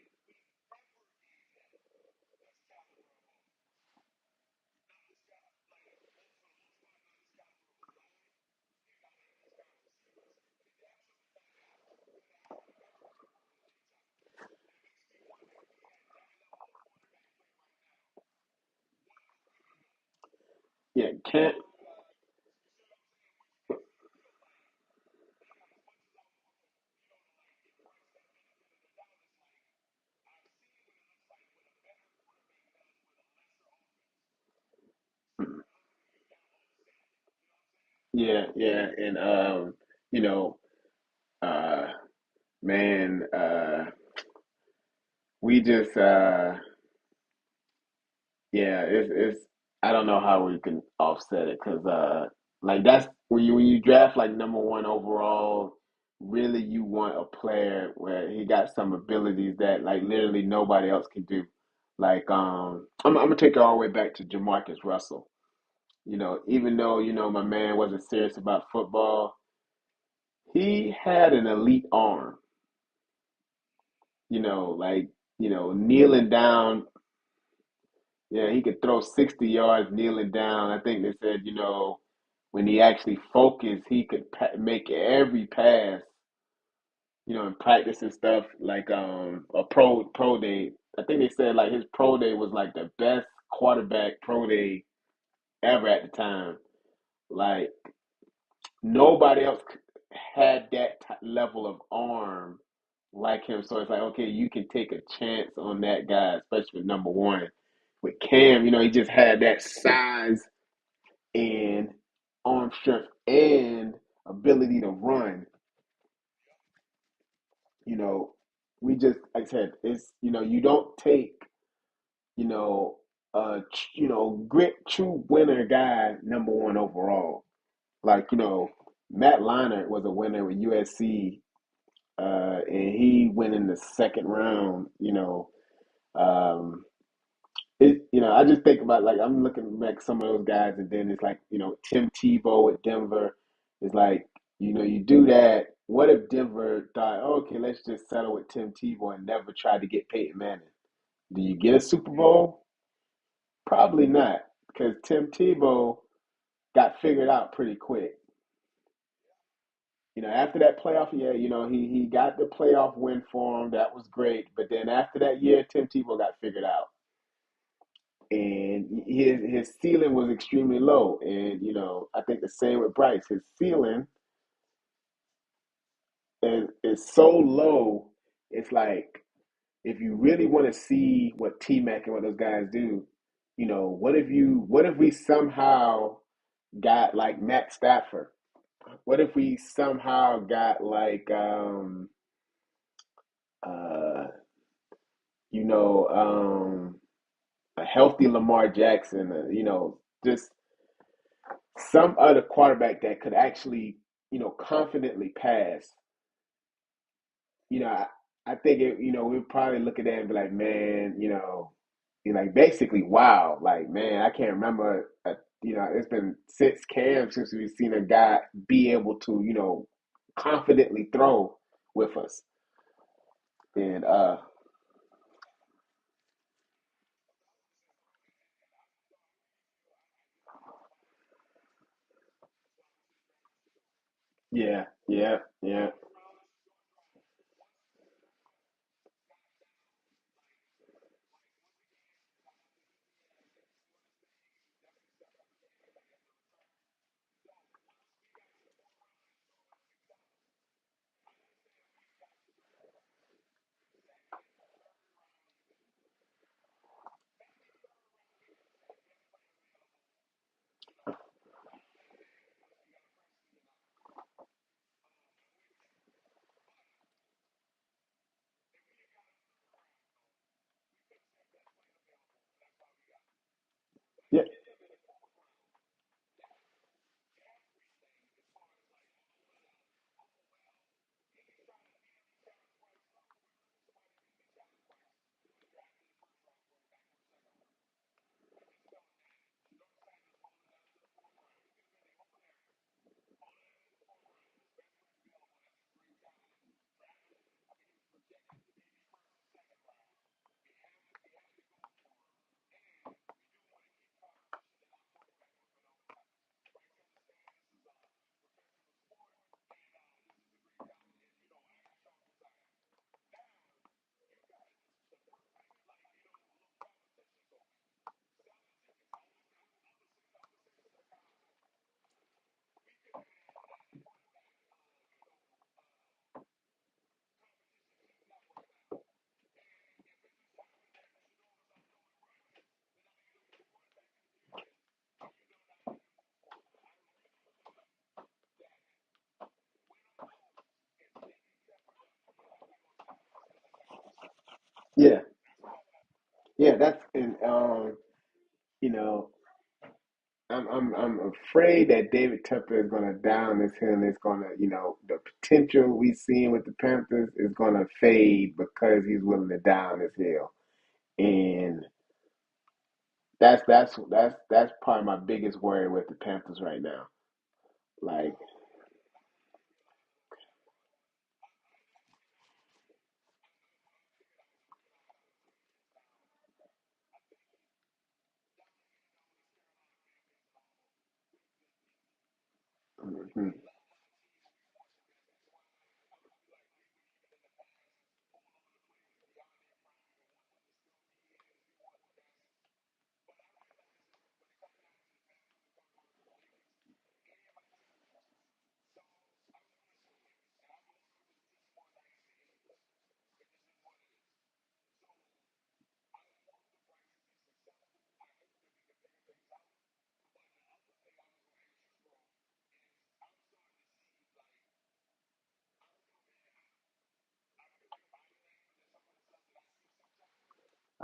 A: Yeah. Can't. Yeah. Yeah. And you know, uh, man, we just yeah, it's I don't know how we can offset it because like that's when you draft like number one overall, really you want a player where he got some abilities that like literally nobody else can do. Like I'm gonna take it all the way back to Jamarcus Russell. You know, even though my man wasn't serious about football, he had an elite arm. Like kneeling down. Yeah, he could throw 60 yards kneeling down. I think they said, when he actually focused, he could make every pass, in practice and stuff, like a pro day. I think they said like his pro day was like the best quarterback pro day ever at the time. Like nobody else had that level of arm like him. So it's like, okay, you can take a chance on that guy, especially with number one. With Cam, he just had that size and arm strength and ability to run. You know, we just like I said, it's you don't take you know grit true winner guy number one overall. Like Matt Leinart was a winner with USC, and he went in the second round. Um, I just think about like I'm looking back some of those guys, and then it's like Tim Tebow at Denver. It's like you do that. What if Denver thought, oh, okay, let's just settle with Tim Tebow and never try to get Peyton Manning? Do you get a Super Bowl? Probably not, because Tim Tebow got figured out pretty quick. After that playoff year, he got the playoff win for him. That was great. But then after that year, Tim Tebow got figured out, and his ceiling was extremely low. And I think the same with Bryce. His ceiling is so low. It's like if you really want to see what T Mac and what those guys do, what if we somehow got like Matt Stafford? What if we somehow got like uh you know a healthy Lamar Jackson, just some other quarterback that could actually, confidently pass. I think we'd probably look at that and be like, man, you're like basically, wow, like man, I can't remember. It's been since Cam since we've seen a guy be able to, confidently throw with us. And Yeah, yeah, yeah, yeah, yeah, yeah. That's and you know, I'm afraid that David Tepper is gonna down this hill and it's gonna, the potential we seeing with the Panthers is gonna fade because he's willing to down this hill. And that's probably my biggest worry with the Panthers right now. Like, mhm.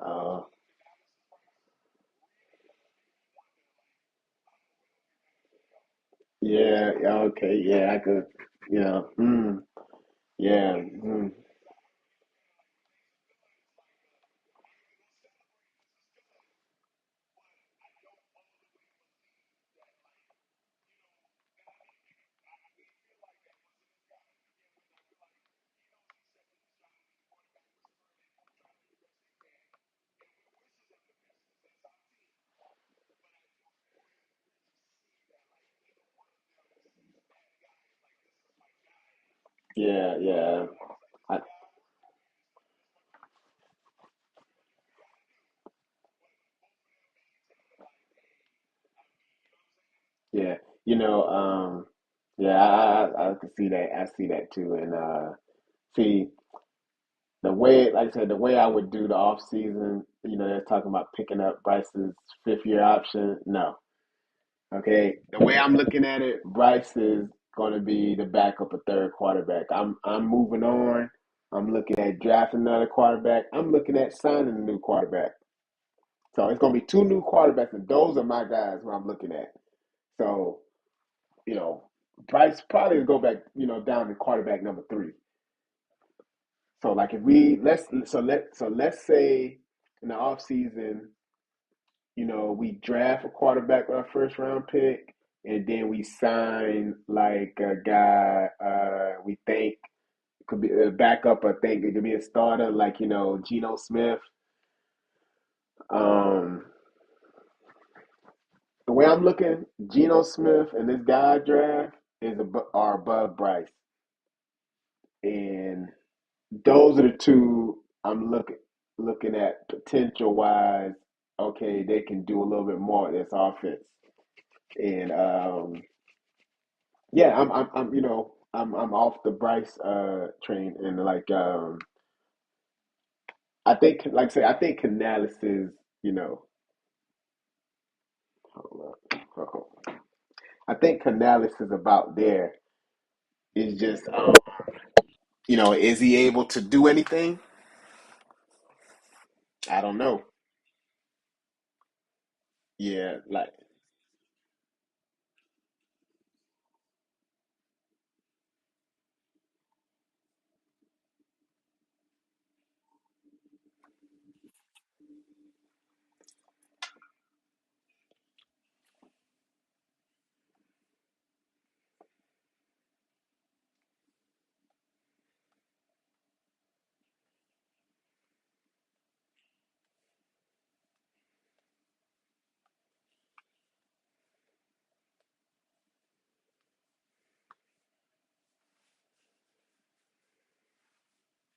A: uh, yeah, yeah, okay, yeah, I could, yeah, yeah, yeah, I, yeah, you know, yeah, I can see that. I see that too, and see the way, like I said, the way I would do the off season. They're talking about picking up Bryce's fifth year option. No, okay. The way I'm looking at it, Bryce is going to be the backup, a third quarterback. I'm moving on. I'm looking at drafting another quarterback. I'm looking at signing a new quarterback. So it's going to be two new quarterbacks, and those are my guys who I'm looking at. So you know, Bryce probably will go back, down to quarterback number three. So like if we let's say in the off season, we draft a quarterback with our first round pick, and then we sign like a guy we think could be a backup. I think it could be a starter, like Geno Smith. Um, the way I'm looking, Geno Smith and this guy draft. are above Bryce, and those are the two I'm looking at potential wise. Okay, they can do a little bit more of this offense, and yeah, I'm I'm off the Bryce train, and I think like I say I think Canales is you know hold up. I think Canales is about there. It's just is he able to do anything? I don't know. Yeah, like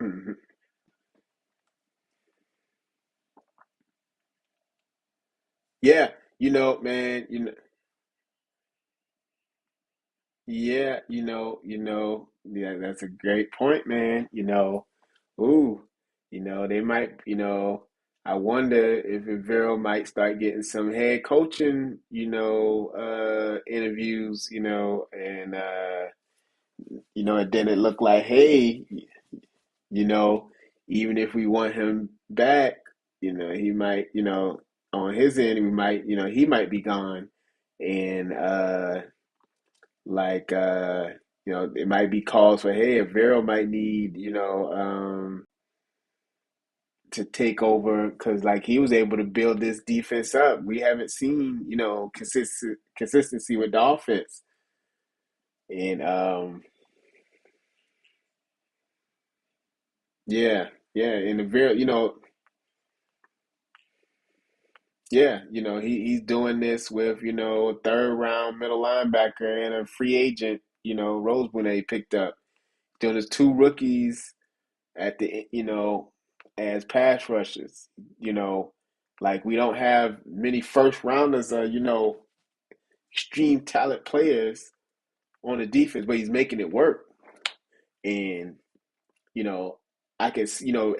A: mhm. Yeah, man, yeah, yeah, that's a great point, man. Ooh, they might, I wonder if Vero might start getting some head coaching, interviews, and then it looked like, hey, you know, even if we want him back, he might, on his end, we might, he might be gone. And like it might be calls for hey, if Vero might need, to take over because like he was able to build this defense up. We haven't seen, consistency with the offense. And yeah, yeah, and the Vero, yeah, he's doing this with, a third round middle linebacker and a free agent, Rosewood he picked up. Doing his two rookies at the, as pass rushers, like we don't have many first rounders or, extreme talent players on the defense, but he's making it work. And, you know, I can,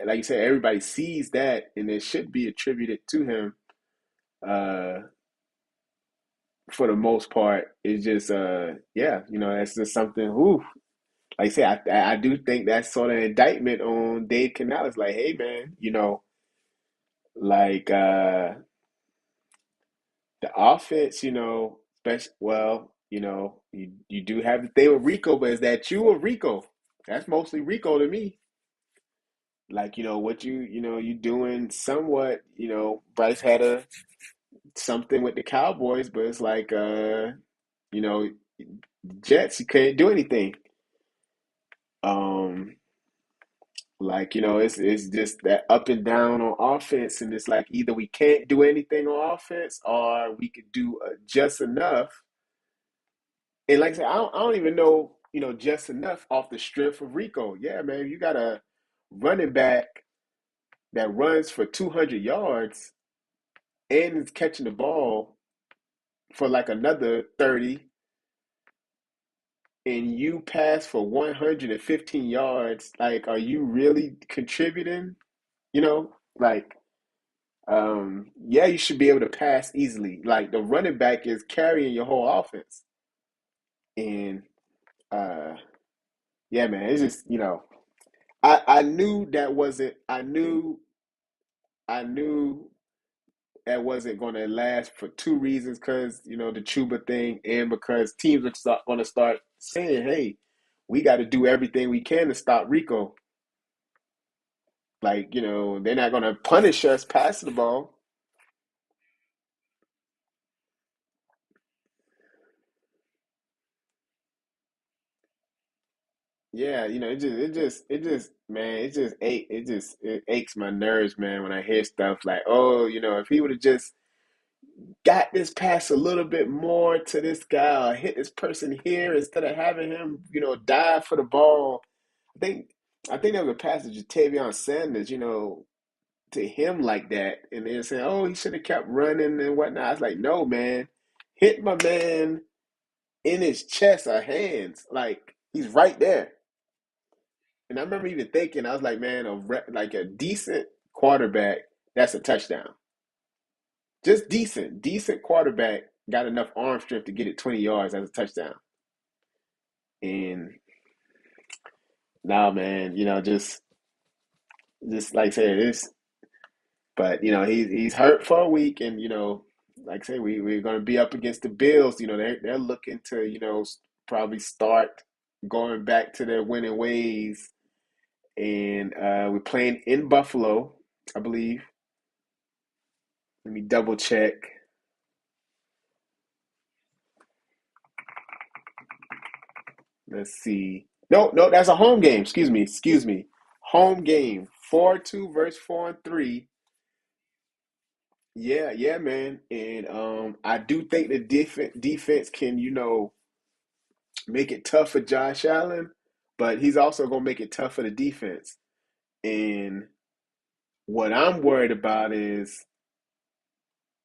A: like you said, everybody sees that and it should be attributed to him. Uh, for the most part, it's just yeah, that's just something who like I say, I do think that's sort of an indictment on Dave Canales, like, hey man, like the offense, especially you do have the thing with Rico, but is that you or Rico? That's mostly Rico to me. Like, what you doing somewhat, Bryce had a something with the Cowboys, but it's like you know, Jets, you can't do anything. Um, like, it's just that up and down on offense, and it's like either we can't do anything on offense or we could do just enough. And like I said, I don't even know, just enough off the strength of Rico. Yeah, man, you got a running back that runs for 200 yards and is catching the ball for like another 30, and you pass for 115 yards. Like, are you really contributing? Like, yeah, you should be able to pass easily. Like, the running back is carrying your whole offense. And uh, yeah, man, it's just, I knew that wasn't, I knew that wasn't going to last for two reasons because, the Chuba thing and because teams are going to start saying, hey, we got to do everything we can to stop Rico. Like, they're not going to punish us passing the ball. Yeah, man, it aches my nerves, man, when I hear stuff like, oh, if he would have just got this pass a little bit more to this guy or hit this person here instead of having him, dive for the ball. I think I think there was a passage of Tavion Sanders, to him like that, and then saying, "Oh, he should have kept running and whatnot." I was like, "No, man, hit my man in his chest or hands, like he's right there." And I remember even thinking, I was like, "Man, like a decent quarterback, that's a touchdown. Just decent quarterback got enough arm strength to get it 20 yards as a touchdown." And now, man, just like I said, this. But he's hurt for a week, and like I say, we're going to be up against the Bills. They're looking to probably start going back to their winning ways, and we're playing in Buffalo, I believe. Let me double check. Let's see. No, no, that's a home game. Excuse me. Home game. 4-2 versus 4-3. Yeah, yeah, man. And I do think the defense can, make it tough for Josh Allen, but he's also gonna make it tough for the defense. And what I'm worried about is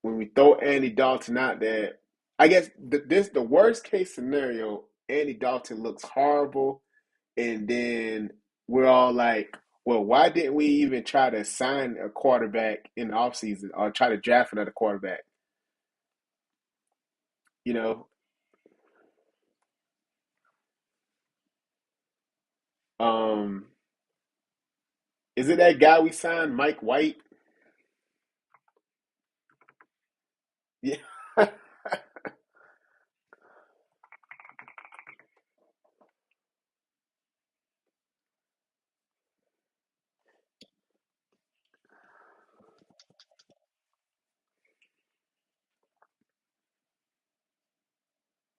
A: when we throw Andy Dalton out there. I guess this the worst case scenario. Andy Dalton looks horrible, and then we're all like, "Well, why didn't we even try to sign a quarterback in the offseason or try to draft another quarterback?" You know, um, is it that guy we signed, Mike White? Yeah.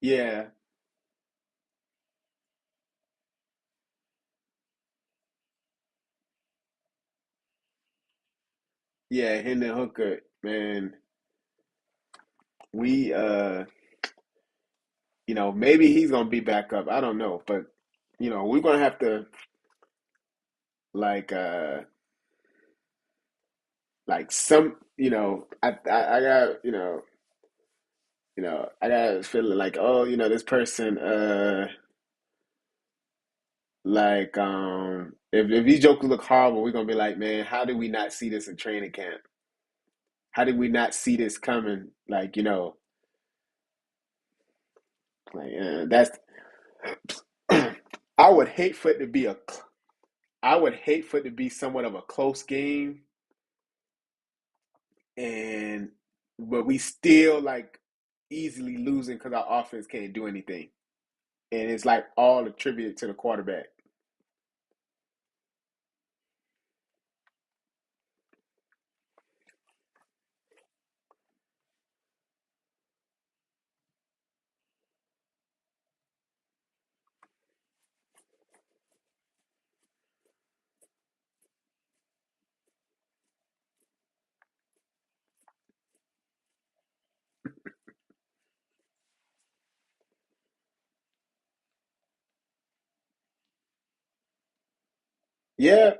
A: Yeah, yeah, Hendon Hooker, man. We maybe he's gonna be back up. I don't know, but we're gonna have to like some I got I got a feeling like, oh, this person like if these jokers look horrible, we're gonna be like, man, how did we not see this in training camp? How did we not see this coming? Like, like that's I would hate for it to be a I would hate for it to be somewhat of a close game, and but we still like easily losing because our offense can't do anything, and it's like all attributed to the quarterback. Yeah,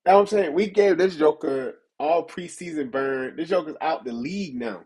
A: that's what I'm saying. We gave this Joker all preseason burn. This Joker's out the league now.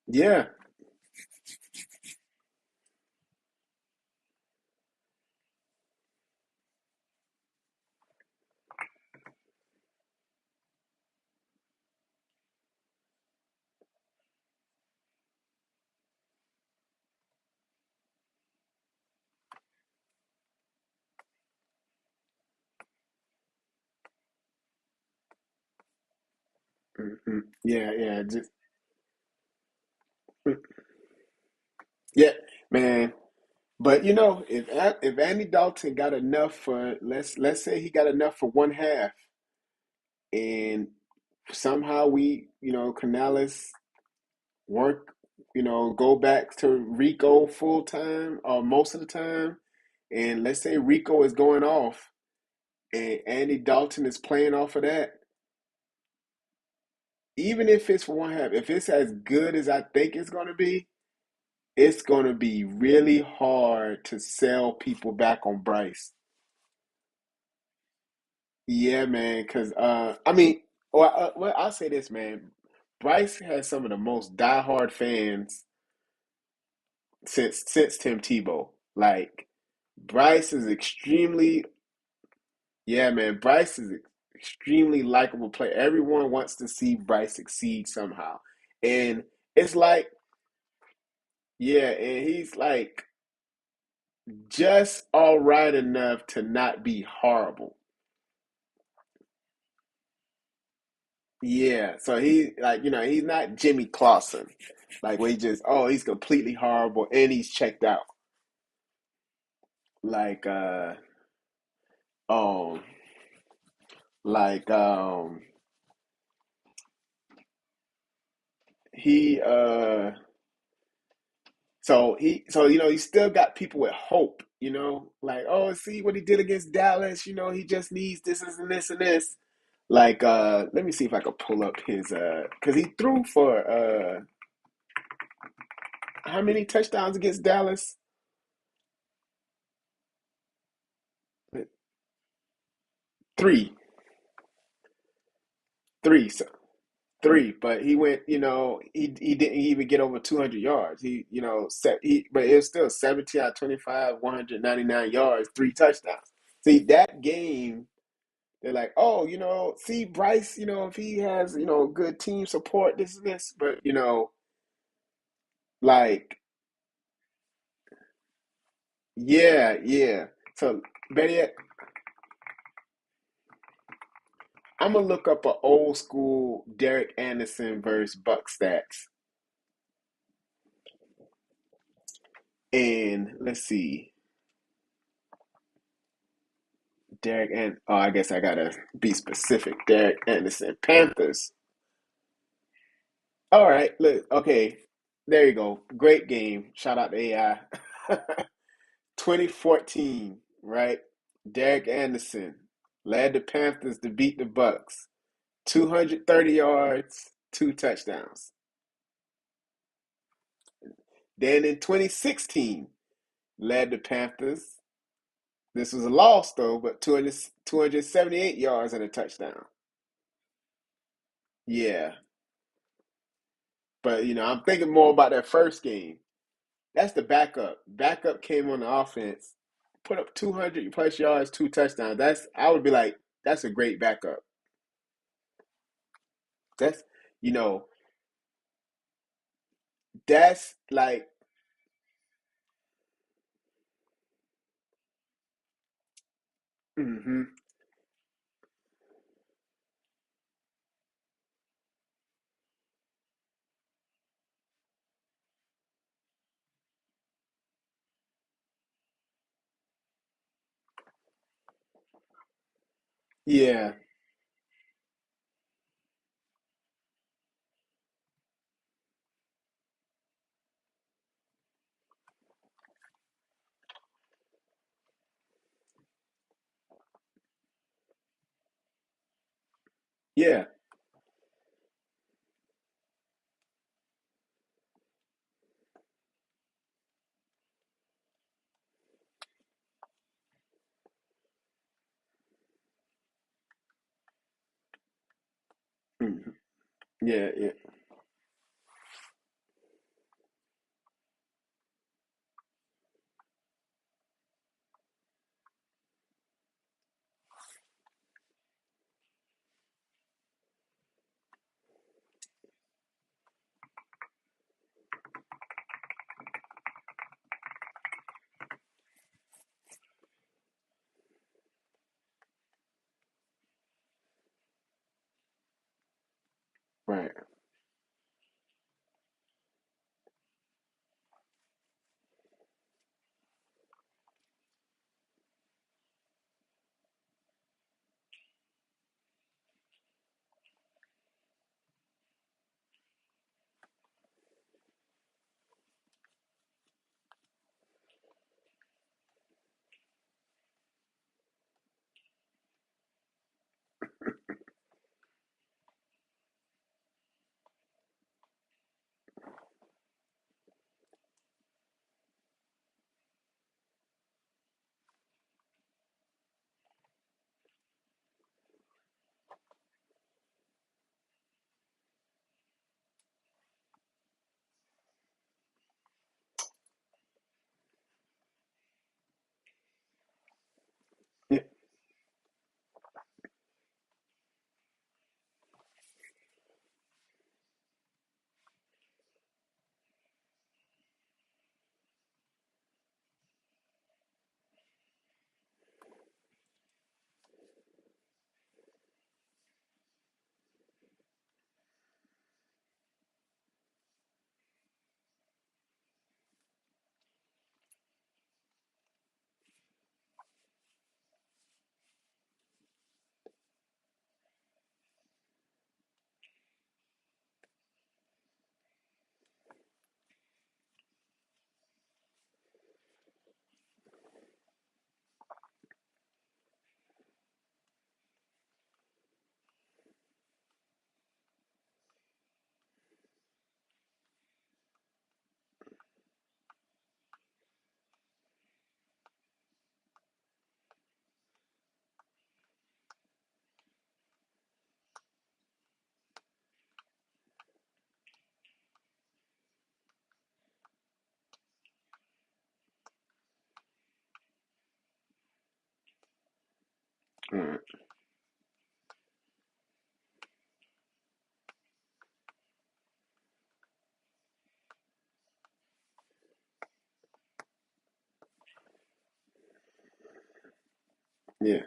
A: Yeah, Yeah, yeah, just yeah, man. But if Andy Dalton got enough for let's say he got enough for one half, and somehow we Canales work go back to Rico full time or most of the time, and let's say Rico is going off and Andy Dalton is playing off of that, even if it's for one half, if it's as good as I think it's going to be, it's going to be really hard to sell people back on Bryce. Yeah, man. Because I mean, well, I'll say this, man. Bryce has some of the most diehard fans since Tim Tebow. Like Bryce is extremely, yeah, man. Bryce is extremely likable player. Everyone wants to see Bryce succeed somehow, and it's like, yeah, and he's like just all right enough to not be horrible. Yeah, so he like he's not Jimmy Clausen, like where he just he's completely horrible and he's checked out. Like um like he so he still got people with hope, like see what he did against Dallas, he just needs this and this and this. Like let me see if I could pull up his because he threw for how many touchdowns against Dallas? Three, three. So three, but he went, he didn't even get over 200 yards. But it was still 17 out of 25, 199 yards, three touchdowns. See, that game, they're like, oh, see Bryce, if he has, good team support, this and this, but, like, yeah, yeah. So, better yet, I'm gonna look up an old school Derek Anderson versus Buck stats, and let's see. I guess I gotta be specific. Derek Anderson, Panthers. All right, look, okay, there you go. Great game. Shout out to AI. 2014, right? Derek Anderson led the Panthers to beat the Bucks. 230 yards, two touchdowns. Then in 2016, led the Panthers. This was a loss though, but 278 yards and a touchdown. Yeah, but I'm thinking more about that first game. That's the backup. Backup came on the offense, put up 200 plus yards, two touchdowns. I would be like, that's a great backup. That's you know, that's like, hmm yeah, yeah, hmm yeah, yeah, Right. Yeah. Mm. Yeah.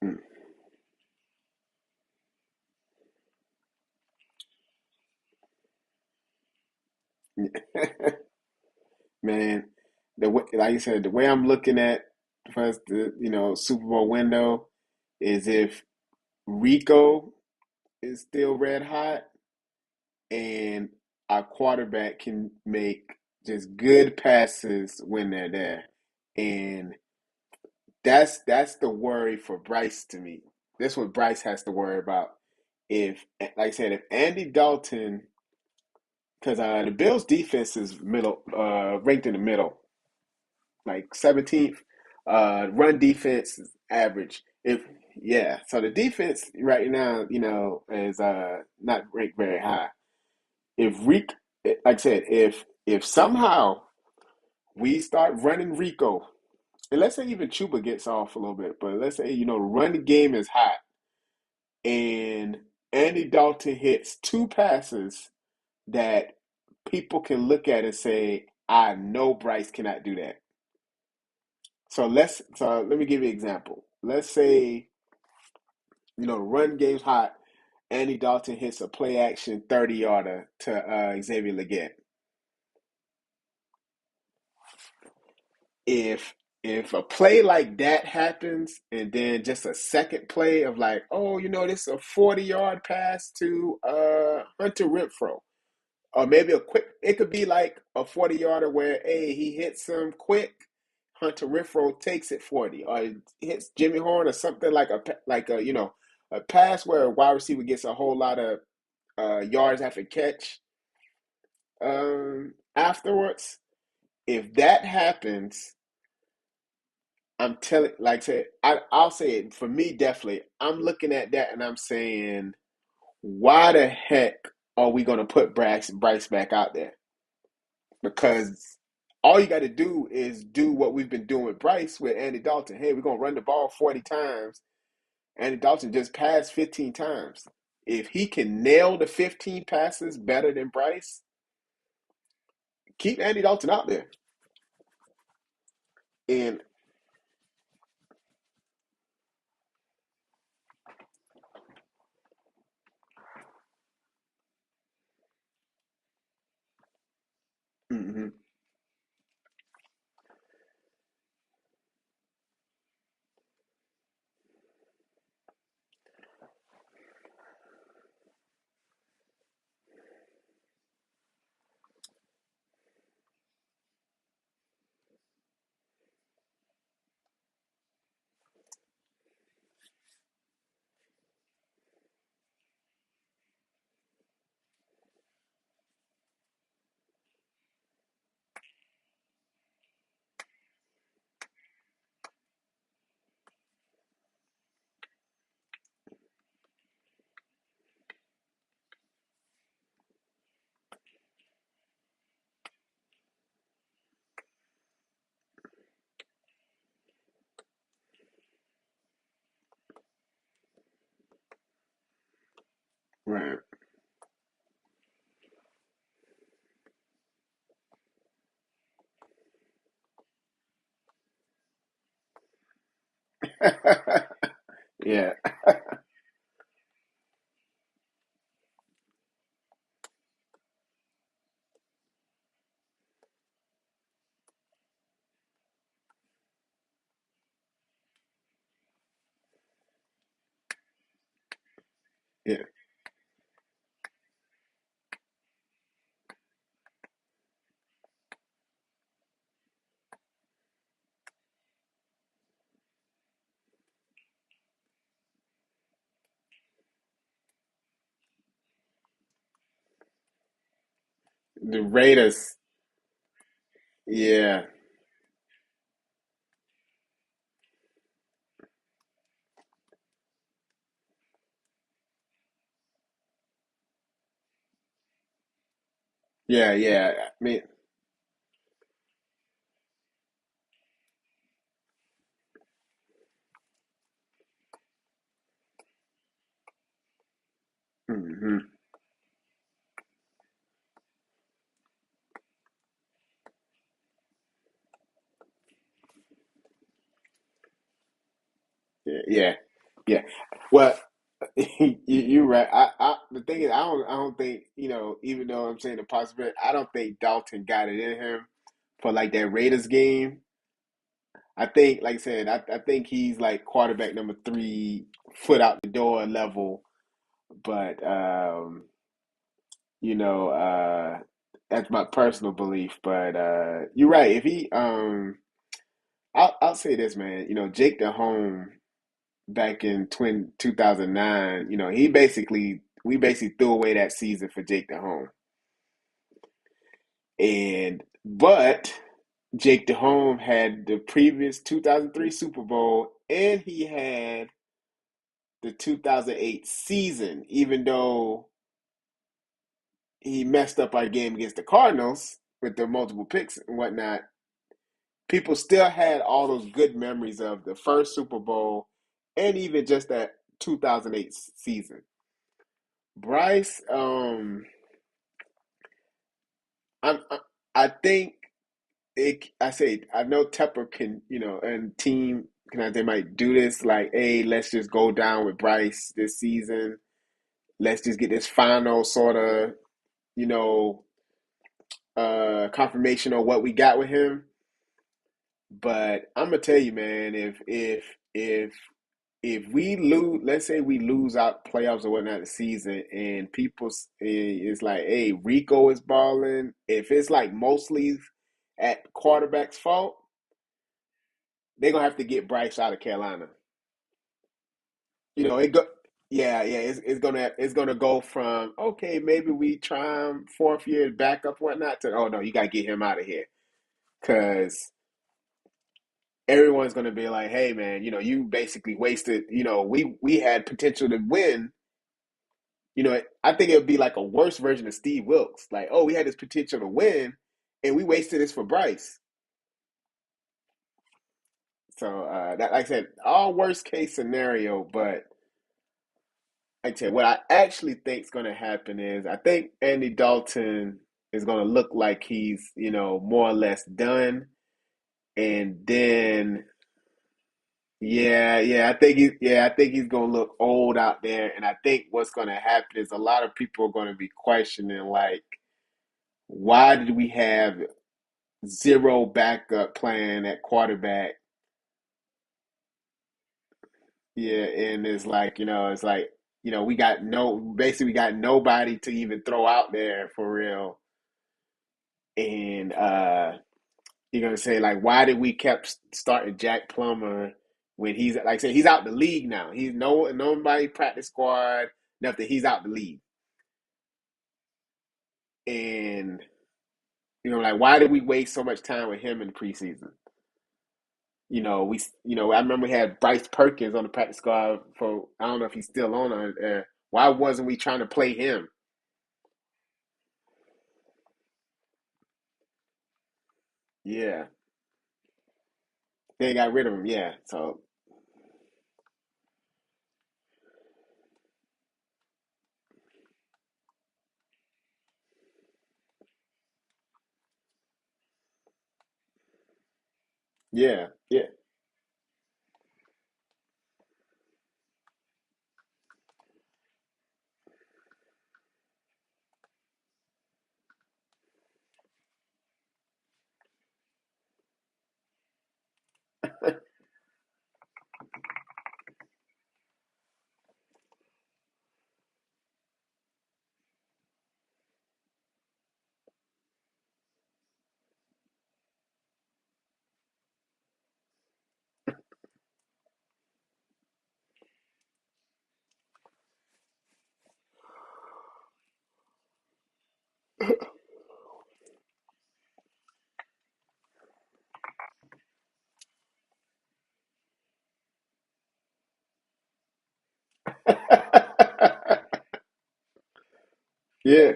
A: Mm. Man, the way, like you said, the way I'm looking at first the Super Bowl window is if Rico is still red hot and our quarterback can make just good passes when they're there. And that's the worry for Bryce to me. That's what Bryce has to worry about. If, like I said, if Andy Dalton, because the Bills' defense is middle, ranked in the middle, like 17th. Run defense is average. If Yeah, so the defense right now, is not ranked very high. If Rico, like I said, if somehow we start running Rico, and let's say even Chuba gets off a little bit, but let's say the run game is hot, and Andy Dalton hits two passes that people can look at and say, "I know Bryce cannot do that." So let me give you an example. Let's say the run game's hot. Andy Dalton hits a play action 30-yarder to Xavier Leggett. If if a play like that happens, and then just a second play of like, oh, this is a 40-yard pass to Hunter Renfro, or maybe a quick. It could be like a 40-yarder where, hey, he hits him quick. Hunter Renfro takes it 40, or hits Jimmy Horn, or something like a pass where a wide receiver gets a whole lot of yards after catch afterwards. If that happens, I'm telling, like I said, I'll say it for me. Definitely, I'm looking at that and I'm saying, why the heck are we going to put Bryce back out there? Because all you got to do is do what we've been doing with Bryce with Andy Dalton. Hey, we're gonna run the ball 40 times. Andy Dalton just passed 15 times. If he can nail the 15 passes better than Bryce, keep Andy Dalton out there. And Hmm. Right. Yeah. Yeah. The Raiders. Yeah. Yeah. Yeah. I mean, hmm, yeah. Yeah. Yeah. Well, you're right. The thing is, I don't think, even though I'm saying the possibility, I don't think Dalton got it in him for like that Raiders game. I think, like I said, I think he's like quarterback number three, foot out the door level. But you know, that's my personal belief. But you're right. If he, I'll say this, man. Jake Delhomme back in 2009. We basically threw away that season for Jake Delhomme, and but Jake Delhomme had the previous 2003 Super Bowl, and he had the 2008 season, even though he messed up our game against the Cardinals with the multiple picks and whatnot. People still had all those good memories of the first Super Bowl and even just that 2008 season. Bryce, I, I think I say I know Tepper can, and team can they might do this like, hey, let's just go down with Bryce this season. Let's just get this final sort of, you know, confirmation on what we got with him. But I'm gonna tell you, man, if we lose, let's say we lose out playoffs or whatnot the season, and people it's like, hey, Rico is balling. If it's like mostly at quarterback's fault, they're gonna have to get Bryce out of Carolina. It go. Yeah, yeah, it's gonna go from, okay, maybe we try him fourth year backup whatnot to, oh no, you gotta get him out of here because everyone's going to be like, hey, man, you basically wasted, we had potential to win. I think it would be like a worse version of Steve Wilkes. Like, oh, we had this potential to win and we wasted this for Bryce. So, that, like I said, all worst case scenario. But like I said, what I actually think is going to happen is I think Andy Dalton is going to look like he's, more or less done. And then I think he's gonna look old out there, and I think what's gonna happen is a lot of people are gonna be questioning, like, why did we have zero backup plan at quarterback? Yeah, and it's like, it's like, we got basically we got nobody to even throw out there for real. And you're gonna say like, why did we kept starting Jack Plummer when he's like I say he's out the league now. He's nobody practice squad, nothing. He's out the league. And like why did we waste so much time with him in the preseason? I remember we had Bryce Perkins on the practice squad for I don't know if he's still on. Why wasn't we trying to play him? Yeah, they got rid of him. Yeah, so yeah, yeah, yeah,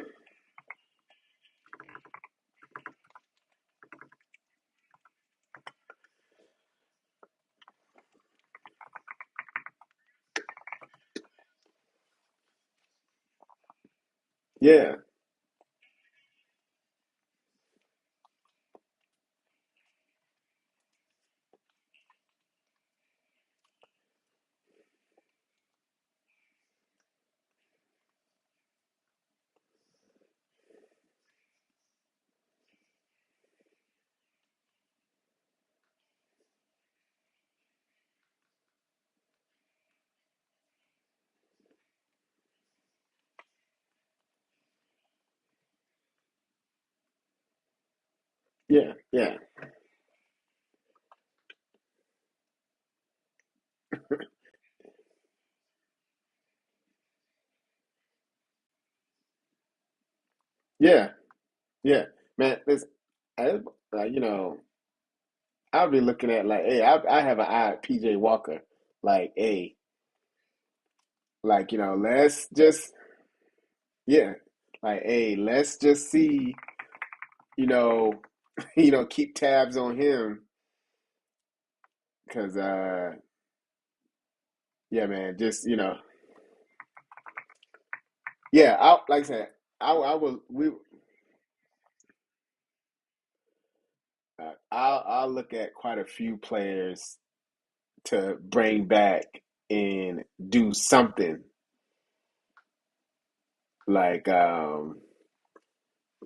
A: yeah, yeah, yeah, yeah, yeah. Man, I, like I'll be looking at like, hey, I have an eye at PJ Walker. Like, hey, like let's just yeah, like, hey, let's just see, you know, keep tabs on him because yeah, man, just yeah, I like I said, I will I'll look at quite a few players to bring back and do something like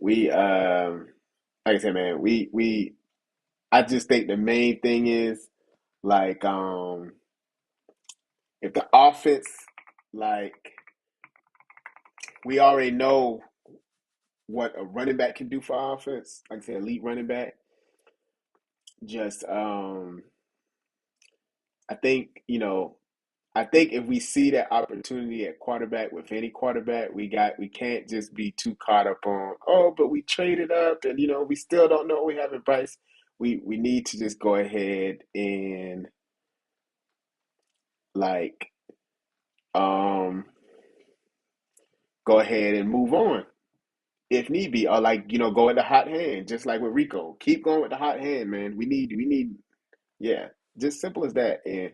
A: we like I said, man, we I just think the main thing is like if the offense like we already know what a running back can do for offense, like I said, elite running back. Just I think, I think if we see that opportunity at quarterback with any quarterback, we can't just be too caught up on, oh, but we traded up and we still don't know what we have in price. We need to just go ahead and like um go ahead and move on if need be, or like go with the hot hand, just like with Rico. Keep going with the hot hand, man. We need yeah, just simple as that. And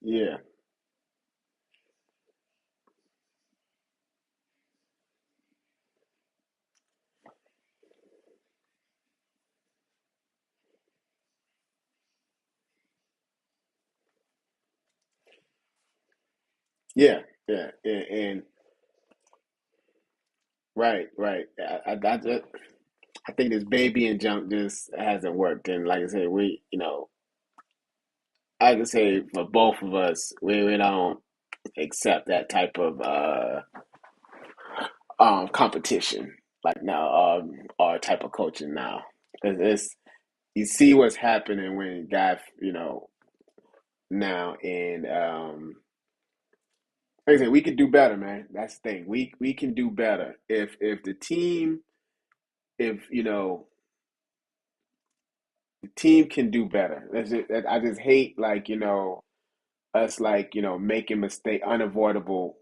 A: Yeah, yeah, yeah, and right, right. I think this baby and jump just hasn't worked. And like I said, I can say for both of us, we don't accept that type of competition like now, or type of coaching now. 'Cause it's you see what's happening when guys, now, and like I said, we can do better, man. That's the thing. We can do better if the team, if the team can do better. I just hate, like, us, like, making mistake unavoidable.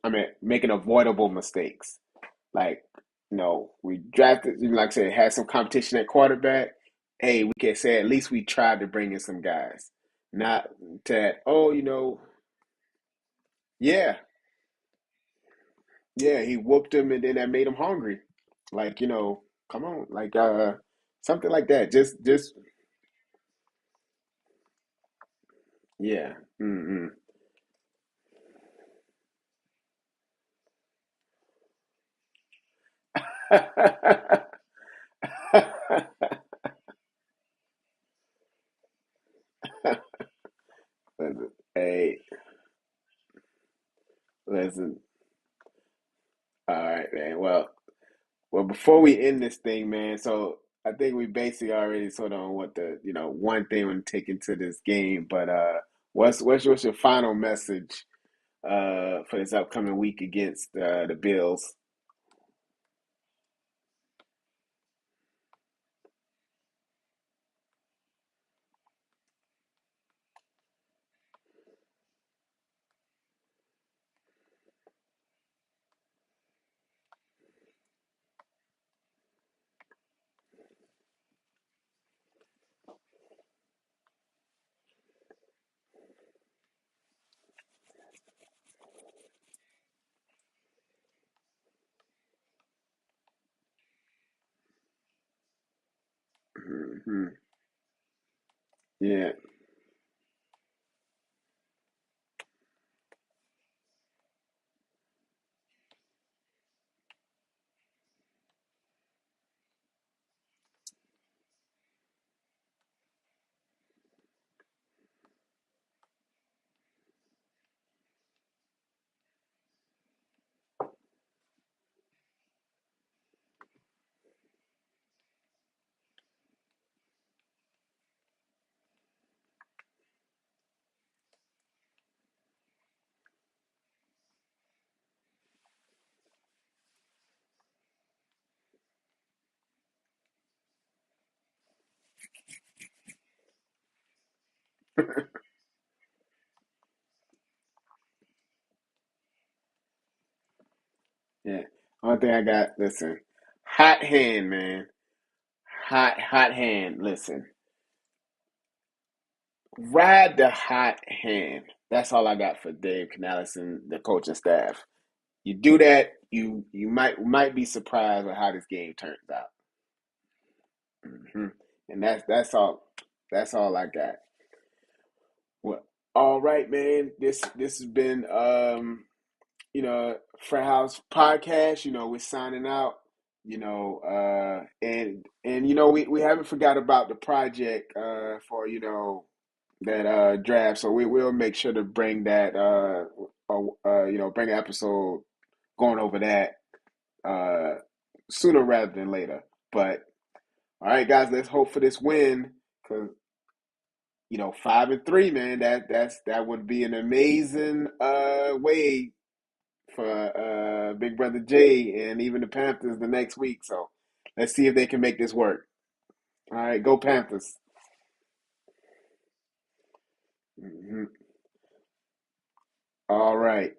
A: I mean, making avoidable mistakes. Like, we drafted, like I said, had some competition at quarterback. Hey, we can say at least we tried to bring in some guys. Not that, oh, yeah, yeah, he whooped him and then that made him hungry. Like, come on, like, something like that. Just yeah. Mm-mm. Listen, hey, listen. All right, man. Well, before we end this thing, man, so I think we basically already sort of on what the, one thing we take into this game, but what's your final message for this upcoming week against the Bills? Hmm. Yeah. Yeah. Only thing I got, listen, hot hand, man. Hot hand. Listen, ride the hot hand. That's all I got for Dave Canales and the coaching staff. You do that, you might be surprised with how this game turns out. And that's all. That's all I got. Well, all right, man. This has been Frat House Podcast. We're signing out. And we haven't forgot about the project for that draft. So we will make sure to bring that bring an episode going over that uh sooner rather than later. But all right, guys, let's hope for this win because 5-3, man. That would be an amazing way for Big Brother Jay and even the Panthers the next week. So let's see if they can make this work. All right, go Panthers. Mhm. All right.